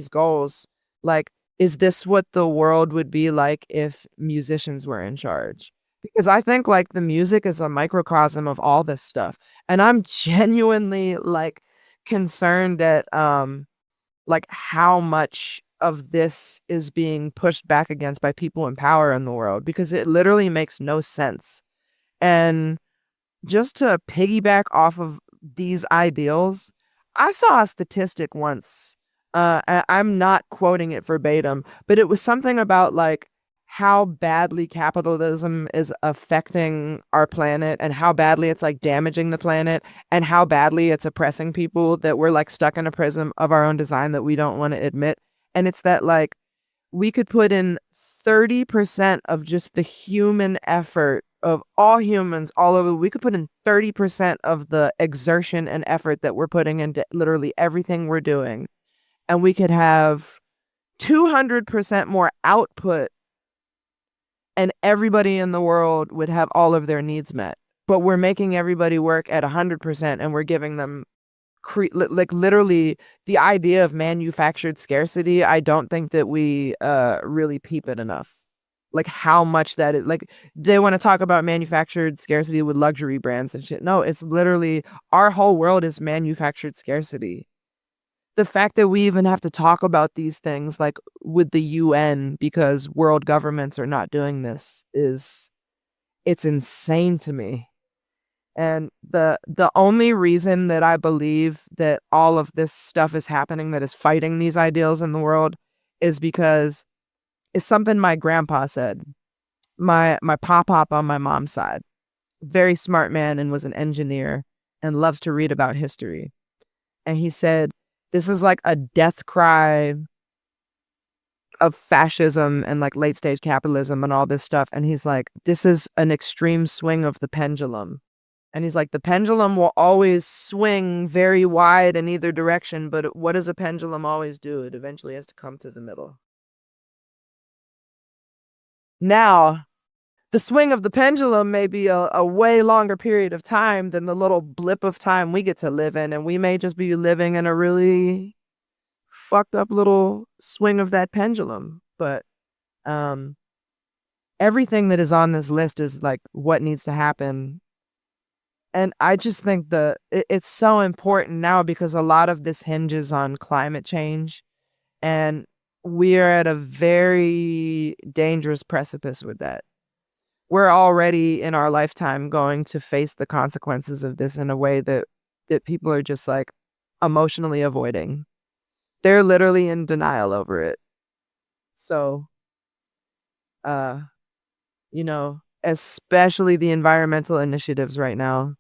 goals, like, is this what the world would be like if musicians were in charge? Because I think like the music is a microcosm of all this stuff. And I'm genuinely like concerned at like how much of this is being pushed back against by people in power in the world, because it literally makes no sense. And just to piggyback off of these ideals, I saw a statistic once. I'm not quoting it verbatim, but it was something about like how badly capitalism is affecting our planet and how badly it's like damaging the planet and how badly it's oppressing people, that we're like stuck in a prison of our own design that we don't want to admit. And it's that like we could put in 30% of just the human effort of all humans all over. We could put in 30% of the exertion and effort that we're putting into literally everything we're doing, and we could have 200% more output, and everybody in the world would have all of their needs met. But we're making everybody work at 100%, and we're giving them like literally the idea of manufactured scarcity. I don't think that we really peep it enough. Like how much that is. Like they want to talk about manufactured scarcity with luxury brands and shit. No, it's literally our whole world is manufactured scarcity. The fact that we even have to talk about these things like with the UN because world governments are not doing this it's insane to me. And the only reason that I believe that all of this stuff is happening, that is fighting these ideals in the world, is because it's something my grandpa said. My pop-pop on my mom's side, very smart man and was an engineer and loves to read about history. And he said, this is like a death cry of fascism and like late stage capitalism and all this stuff. And he's like, this is an extreme swing of the pendulum. And he's like, the pendulum will always swing very wide in either direction, but what does a pendulum always do? It eventually has to come to the middle. Now, the swing of the pendulum may be a way longer period of time than the little blip of time we get to live in, and we may just be living in a really fucked up little swing of that pendulum. But everything that is on this list is like what needs to happen. And I just think it's so important now because a lot of this hinges on climate change. And we are at a very dangerous precipice with that. We're already in our lifetime going to face the consequences of this in a way that people are just like emotionally avoiding. They're literally in denial over it. So, especially the environmental initiatives right now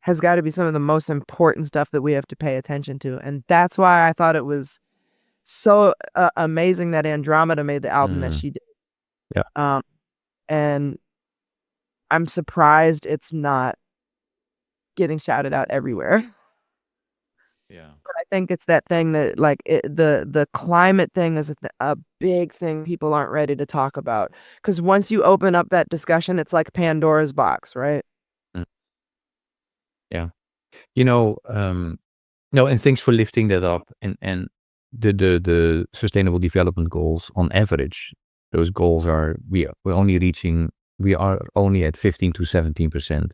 has got to be some of the most important stuff that we have to pay attention to. And that's why I thought it was so amazing that Andromeda made the album that she did. Yeah. And I'm surprised it's not getting shouted out everywhere. Yeah. But I think it's that thing that like the climate thing is a big thing people aren't ready to talk about. Because once you open up that discussion, it's like Pandora's box, right? Yeah. No, and thanks for lifting that up. And the sustainable development goals on average, those goals are we are only at 15 to 17%.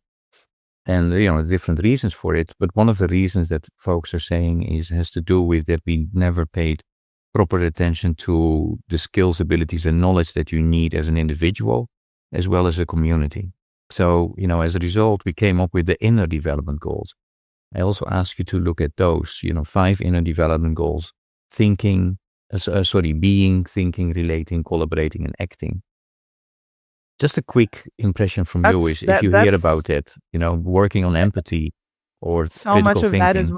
And different reasons for it. But one of the reasons that folks are saying has to do with that we never paid proper attention to the skills, abilities, and knowledge that you need as an individual, as well as a community. So, as a result, we came up with the inner development goals. I also ask you to look at those, 5 inner development goals: being, thinking, relating, collaborating, and acting. Just a quick impression from you is if you hear about it, working on empathy or so much of thinking. that is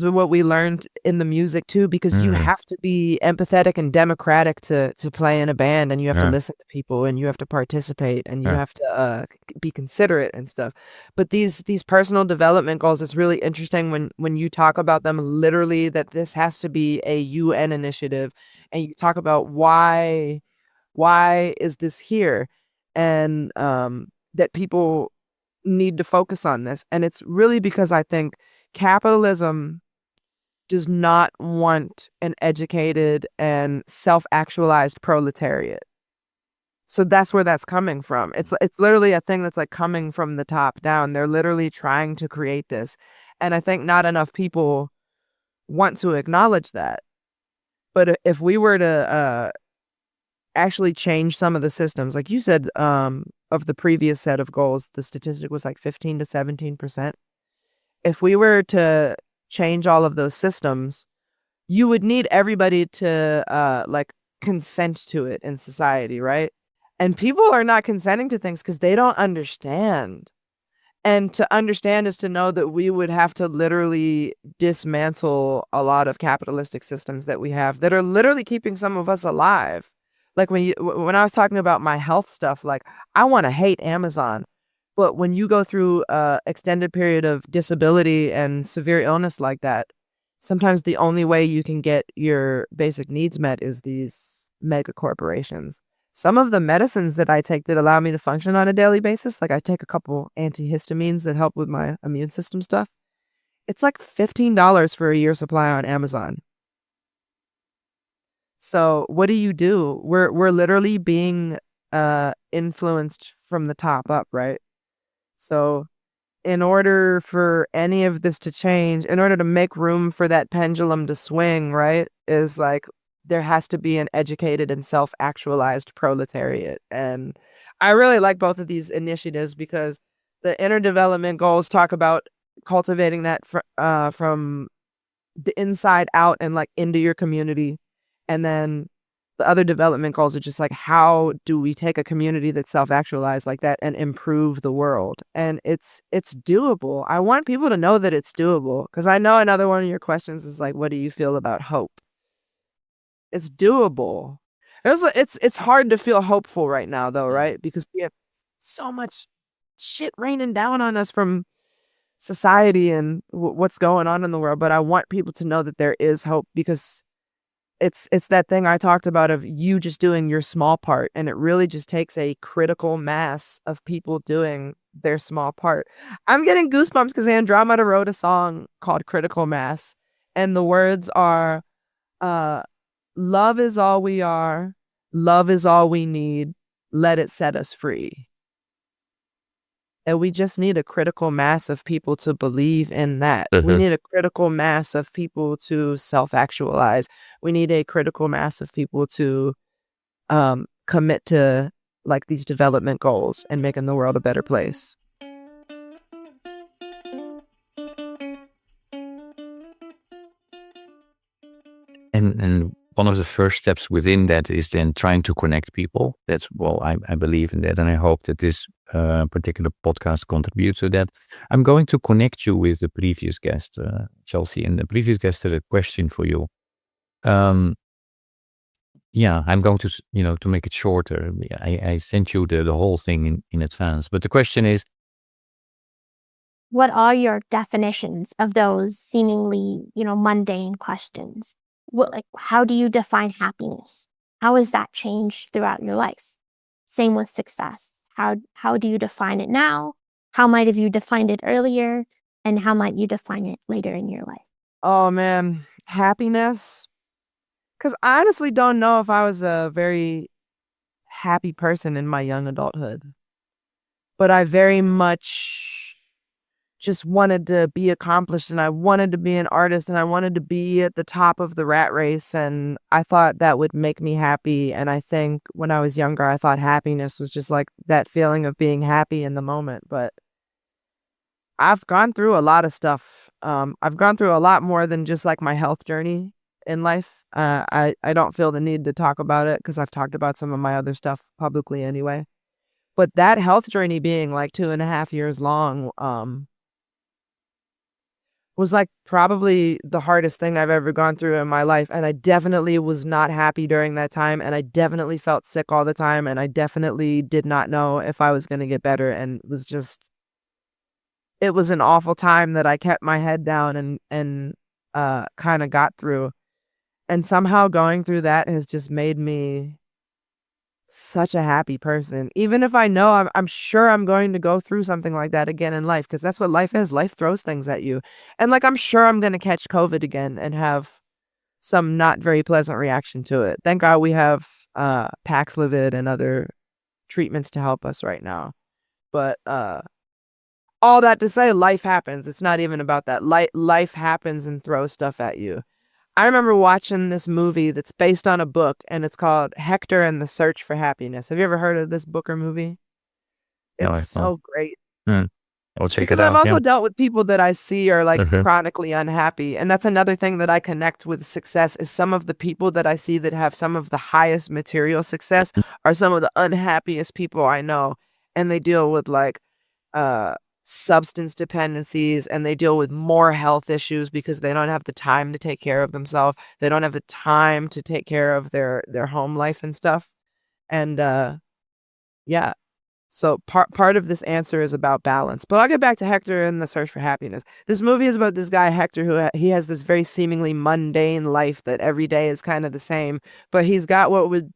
what we learned in the music too, because you have to be empathetic and democratic to play in a band, and you have to listen to people, and you have to participate, and you have to be considerate and stuff. But these personal development goals, it's really interesting when you talk about them literally, that this has to be a UN initiative, and you talk about why is this here, and that people need to focus on this. And it's really because I think capitalism does not want an educated and self-actualized proletariat. So that's where that's coming from. It's literally a thing that's like coming from the top down. They're literally trying to create this. And I think not enough people want to acknowledge that. But if we were to actually change some of the systems, like you said, of the previous set of goals, the statistic was like 15 to 17%. If we were to change all of those systems, you would need everybody to like consent to it in society, right? And people are not consenting to things because they don't understand. And to understand is to know that we would have to literally dismantle a lot of capitalistic systems that we have that are literally keeping some of us alive. Like when I was talking about my health stuff, like I want to hate Amazon, but when you go through a extended period of disability and severe illness like that, sometimes the only way you can get your basic needs met is these mega corporations. Some of the medicines that I take that allow me to function on a daily basis, like I take a couple antihistamines that help with my immune system stuff. It's like $15 for a year supply on Amazon. So what do? We're literally being influenced from the top up, right? So in order for any of this to change, in order to make room for that pendulum to swing, right, is like there has to be an educated and self-actualized proletariat. And I really like both of these initiatives because the inner development goals talk about cultivating that from the inside out and like into your community. And then the other development goals are just like, how do we take a community that's self-actualized like that and improve the world? And it's doable. I want people to know that it's doable because I know another one of your questions is like, what do you feel about hope? It's doable. It's hard to feel hopeful right now though, right? Because we have so much shit raining down on us from society and what's going on in the world. But I want people to know that there is hope because it's that thing I talked about of you just doing your small part. And it really just takes a critical mass of people doing their small part. I'm getting goosebumps because Andromeda wrote a song called Critical Mass. And the words are, love is all we are. Love is all we need. Let it set us free. And we just need a critical mass of people to believe in that. We need a critical mass of people to self-actualize. We need a critical mass of people to commit to like these development goals and making the world a better place. And one of the first steps within that is then trying to connect people. That's, well, I believe in that. And I hope that this particular podcast contributes to that. I'm going to connect you with the previous guest, Chelsea. And the previous guest had a question for you. I'm going to, to make it shorter. I sent you the whole thing in advance. But the question is, what are your definitions of those seemingly, mundane questions? How do you define happiness? How has that changed throughout your life? Same with success. How do you define it now? How might have you defined it earlier? And how might you define it later in your life? Oh man, happiness. Because I honestly don't know if I was a very happy person in my young adulthood. But I very much just wanted to be accomplished and I wanted to be an artist and I wanted to be at the top of the rat race and I thought that would make me happy. And I think when I was younger, I thought happiness was just like that feeling of being happy in the moment. But I've gone through a lot of stuff. I've gone through a lot more than just like my health journey in life. I don't feel the need to talk about it because I've talked about some of my other stuff publicly anyway. But that health journey being like 2.5 years long, was like probably the hardest thing I've ever gone through in my life. And I definitely was not happy during that time. And I definitely felt sick all the time. And I definitely did not know if I was going to get better. And it was an awful time that I kept my head down and kind of got through. And somehow going through that has just made me such a happy person. Even if I know I'm sure I'm going to go through something like that again in life, because that's what life is. Life throws things at you. And like I'm sure I'm going to catch COVID again and have some not very pleasant reaction to it. Thank God we have Paxlovid and other treatments to help us right now. But all that to say, life happens. It's not even about that. Life happens and throws stuff at you. I remember watching this movie that's based on a book, and it's called Hector and the Search for Happiness. Have you ever heard of this book or movie? No, It's I've not. so great. I'll check Because it I've out. also Yeah. dealt with people that I see are like Mhm. chronically unhappy. And that's another thing that I connect with success is some of the people that I see that have some of the highest material success are some of the unhappiest people I know. And they deal with like uh substance dependencies, and they deal with more health issues because they don't have the time to take care of themselves. They don't have the time to take care of their home life and stuff. And yeah. So part of this answer is about balance. But I'll get back to Hector and the Search for Happiness. This movie is about this guy Hector who he has this very seemingly mundane life that every day is kind of the same, but he's got what would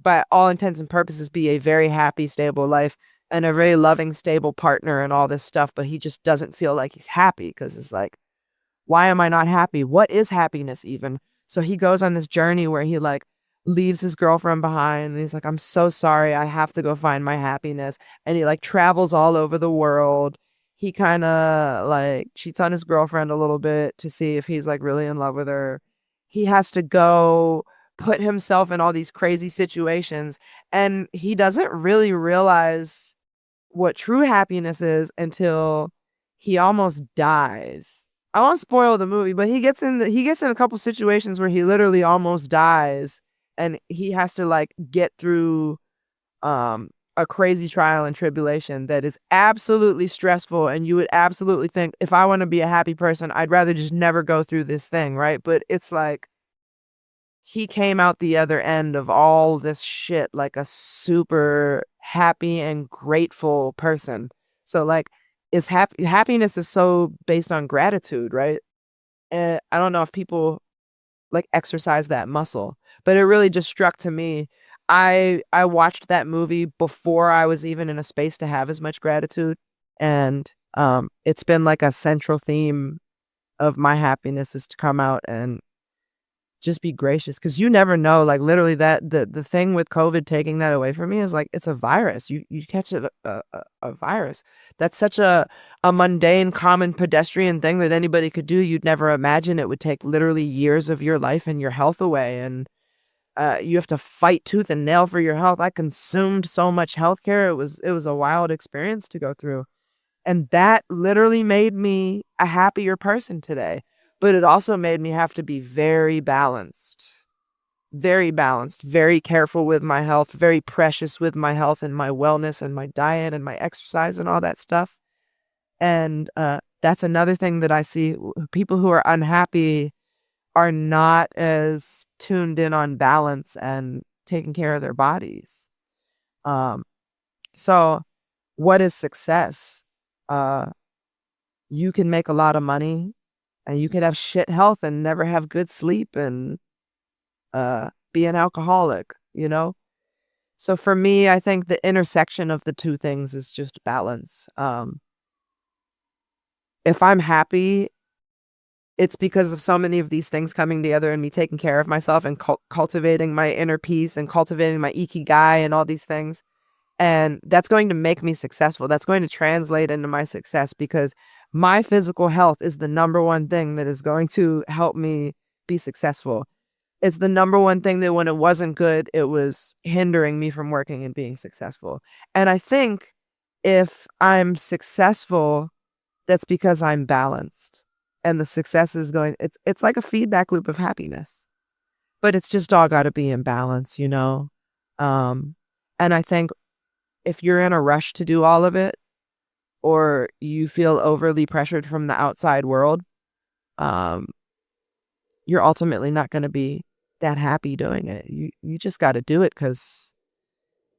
by all intents and purposes be a very happy, stable life and a very loving, stable partner and all this stuff, but he just doesn't feel like he's happy because it's like, why am I not happy? What is happiness even? So he goes on this journey where he like leaves his girlfriend behind and he's like, I'm so sorry. I have to go find my happiness. And he like travels all over the world. He kind of like cheats on his girlfriend a little bit to see if he's like really in love with her. He has to go put himself in all these crazy situations, and he doesn't really realize what true happiness is until he almost dies. I won't spoil the movie, but he gets in a couple situations where he literally almost dies, and he has to like get through a crazy trial and tribulation that is absolutely stressful, and you would absolutely think, if I want to be a happy person, I'd rather just never go through this thing, right? But it's like he came out the other end of all this shit like a super happy and grateful person. So like happiness is so based on gratitude, right? And I don't know if people like exercise that muscle, but it really just struck to me. I watched that movie before I was even in a space to have as much gratitude, and it's been like a central theme of my happiness is to come out and just be gracious, because you never know, like literally that the thing with COVID taking that away from me is like it's a virus. You catch a virus. That's such a mundane, common pedestrian thing that anybody could do. You'd never imagine it would take literally years of your life and your health away, and you have to fight tooth and nail for your health. I consumed so much healthcare. It was a wild experience to go through, and that literally made me a happier person today. But it also made me have to be very balanced, very careful with my health, very precious with my health and my wellness and my diet and my exercise and all that stuff. And that's another thing that I see. People who are unhappy are not as tuned in on balance and taking care of their bodies. So what is success? You can make a lot of money, and you could have shit health and never have good sleep and be an alcoholic, you know? So for me, I think the intersection of the two things is just balance. If I'm happy, it's because of so many of these things coming together and me taking care of myself and cultivating my inner peace and cultivating my ikigai and all these things. And that's going to make me successful. That's going to translate into my success, because my physical health is the number one thing that is going to help me be successful. It's the number one thing that when it wasn't good, it was hindering me from working and being successful. And I think if I'm successful, that's because I'm balanced. And the success is it's like a feedback loop of happiness. But it's just all got to be in balance, you know? And I think if you're in a rush to do all of it, or you feel overly pressured from the outside world, you're ultimately not going to be that happy doing it. You just got to do it because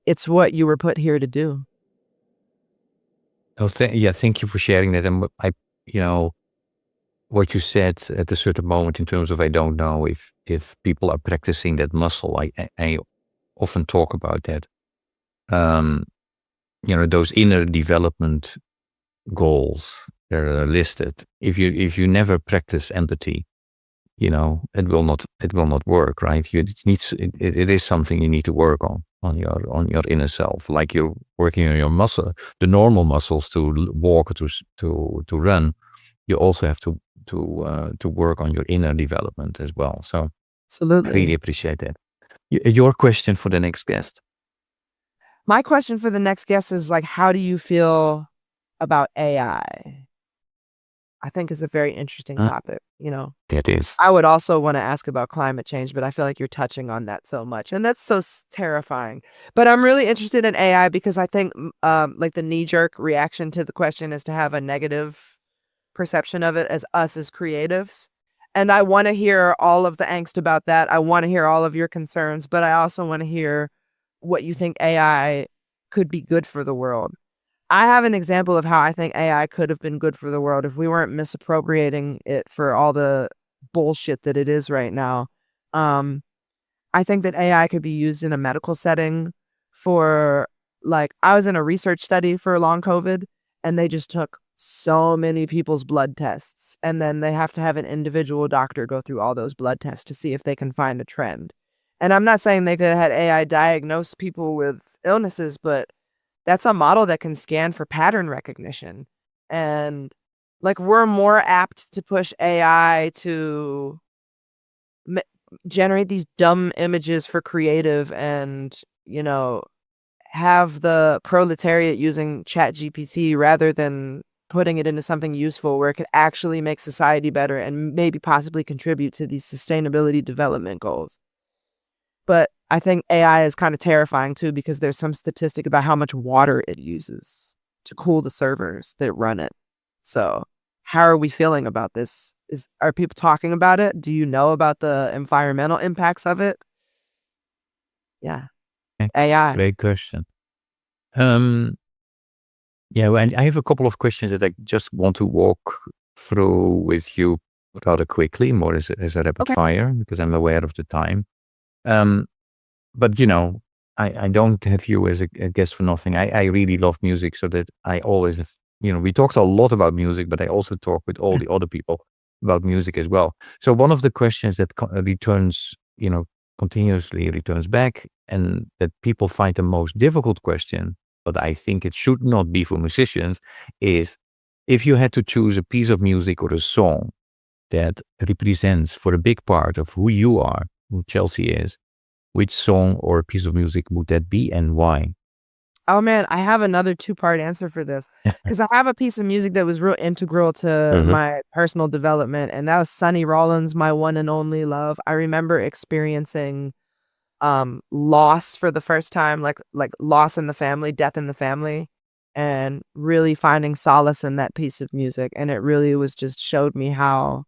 it's what you were put here to do. Oh, thank you for sharing that. And what you said at a certain moment in terms of, I don't know if people are practicing that muscle. I often talk about that. Those inner development goals that are listed. If you never practice empathy, it will not work, right? It is something you need to work on your inner self, like you're working on your muscle, the normal muscles to walk, to run. You also have to to work on your inner development as well. So I Absolutely. really appreciate that. Your question for the next guest. My question for the next guest is like, how do you feel about AI? I think is a very interesting topic, you know. It is. I would also want to ask about climate change, but I feel like you're touching on that so much, and that's so terrifying. But I'm really interested in AI because I think like the knee-jerk reaction to the question is to have a negative perception of it as us as creatives. And I want to hear all of the angst about that. I want to hear all of your concerns, but I also want to hear what you think AI could be good for the world. I have an example of how I think AI could have been good for the world if we weren't misappropriating it for all the bullshit that it is right now. I think that AI could be used in a medical setting for, like, I was in a research study for long COVID, and they just took so many people's blood tests, and then they have to have an individual doctor go through all those blood tests to see if they can find a trend. And I'm not saying they could have had AI diagnose people with illnesses, but that's a model that can scan for pattern recognition. And like, we're more apt to push AI to generate these dumb images for creative and, you know, have the proletariat using ChatGPT rather than putting it into something useful where it could actually make society better and maybe possibly contribute to these sustainability development goals. But I think AI is kind of terrifying too, because there's some statistic about how much water it uses to cool the servers that run it. So how are we feeling about this? Are people talking about it? Do you know about the environmental impacts of it? Yeah. AI. Great question. Yeah, and I have a couple of questions that I just want to walk through with you rather quickly, more as a rapid fire, because I'm aware of the time. But you know, I don't have you as a guest for nothing. I really love music, so that I always have, you know, we talked a lot about music, but I also talk with all the other people about music as well. So one of the questions that returns, you know, continuously returns back, and that people find the most difficult question, but I think it should not be for musicians, is if you had to choose a piece of music or a song that represents for a big part of who you are, who Chelsea is, which song or piece of music would that be and why? Oh man, I have another two-part answer for this, because I have a piece of music that was real integral to my personal development, and that was Sonny Rollins' My One and Only Love. I remember experiencing loss for the first time, like loss in the family, death in the family, and really finding solace in that piece of music. And it really was just showed me how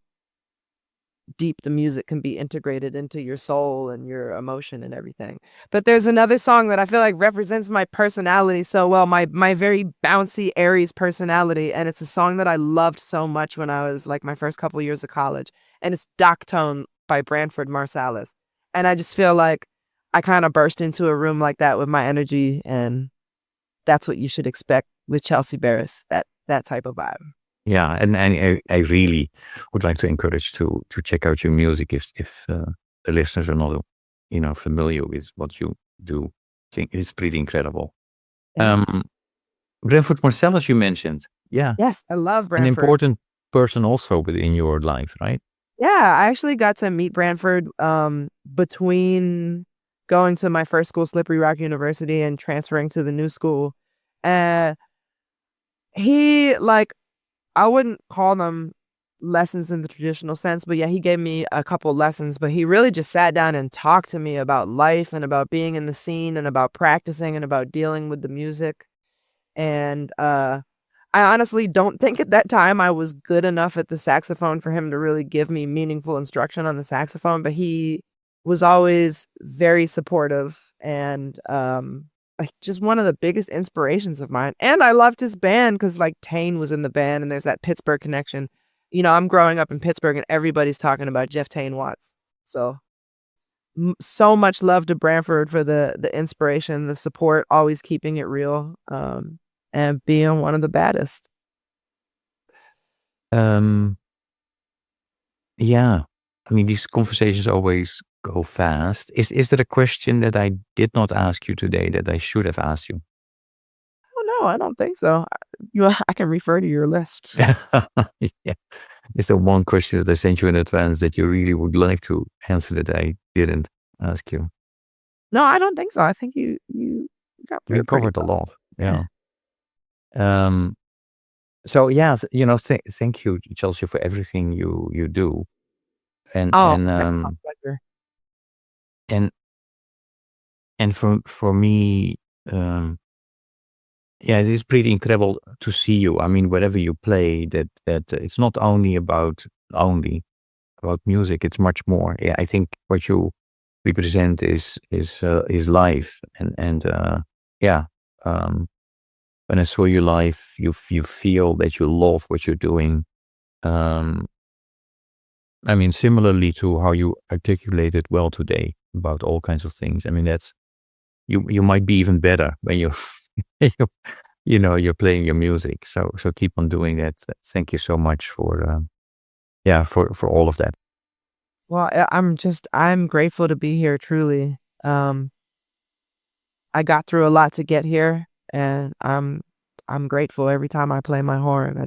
deep the music can be integrated into your soul and your emotion and everything. But there's another song that I feel like represents my personality so well, my very bouncy Aries personality, and it's a song that I loved so much when I was like my first couple years of college, and it's Dock Tone by Branford Marsalis. And I just feel like I kind of burst into a room like that with my energy, and that's what you should expect with Chelsea Baratz, that type of vibe. Yeah, and I really would like to encourage to check out your music if the listeners are not, you know, familiar with what you do. I think it's pretty incredible. Thanks. Branford Marsalis, you mentioned. Yeah. Yes, I love An Branford. important person also within your life, right? Yeah, I actually got to meet Branford between going to my first school, Slippery Rock University, and transferring to the new school. He, like, I wouldn't call them lessons in the traditional sense, but yeah, he gave me a couple lessons, but he really just sat down and talked to me about life and about being in the scene and about practicing and about dealing with the music. And I honestly don't think at that time I was good enough at the saxophone for him to really give me meaningful instruction on the saxophone, but he was always very supportive and like just one of the biggest inspirations of mine. And I loved his band because like Tane was in the band and there's that Pittsburgh connection. You know, I'm growing up in Pittsburgh and everybody's talking about Jeff Tane Watts. So so much love to Branford for the inspiration, the support, always keeping it real, and being one of the baddest. Yeah, I mean, these conversations always go fast. Is there a question that I did not ask you today that I should have asked you? Oh no, I don't think so. I can refer to your list. Yeah. is there one question that I sent you in advance that you really would like to answer that I didn't ask you? No, I don't think so. I think you got through We it pretty covered a well. lot. Yeah. So yeah, thank you, Chelsea, for everything you do. And Oh, that's my pleasure. and for me, yeah, it is pretty incredible to see you. I mean, wherever you play, that it's not only about music. It's much more. Yeah, I think what you represent is life, and yeah. When I saw you live, you feel that you love what you're doing. I mean, similarly to how you articulated well today about all kinds of things. I mean, that's you might be even better when you you're playing your music. So keep on doing that. Thank you so much for for all of that. Well, I'm grateful to be here, truly. I got through a lot to get here, and I'm grateful every time I play my horn.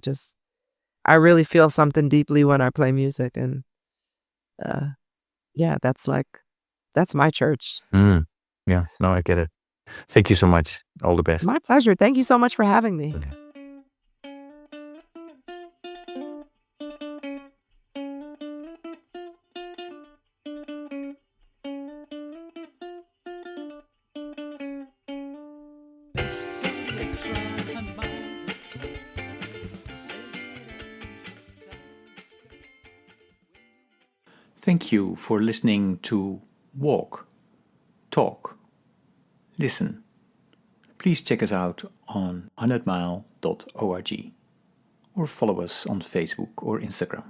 I really feel something deeply when I play music, and yeah, that's my church. Yeah, no, I get it. Thank you so much. All the best. My pleasure. Thank you so much for having me. Okay. Thank you for listening to Walk, Talk, Listen. Please check us out on 100mile.org or follow us on Facebook or Instagram.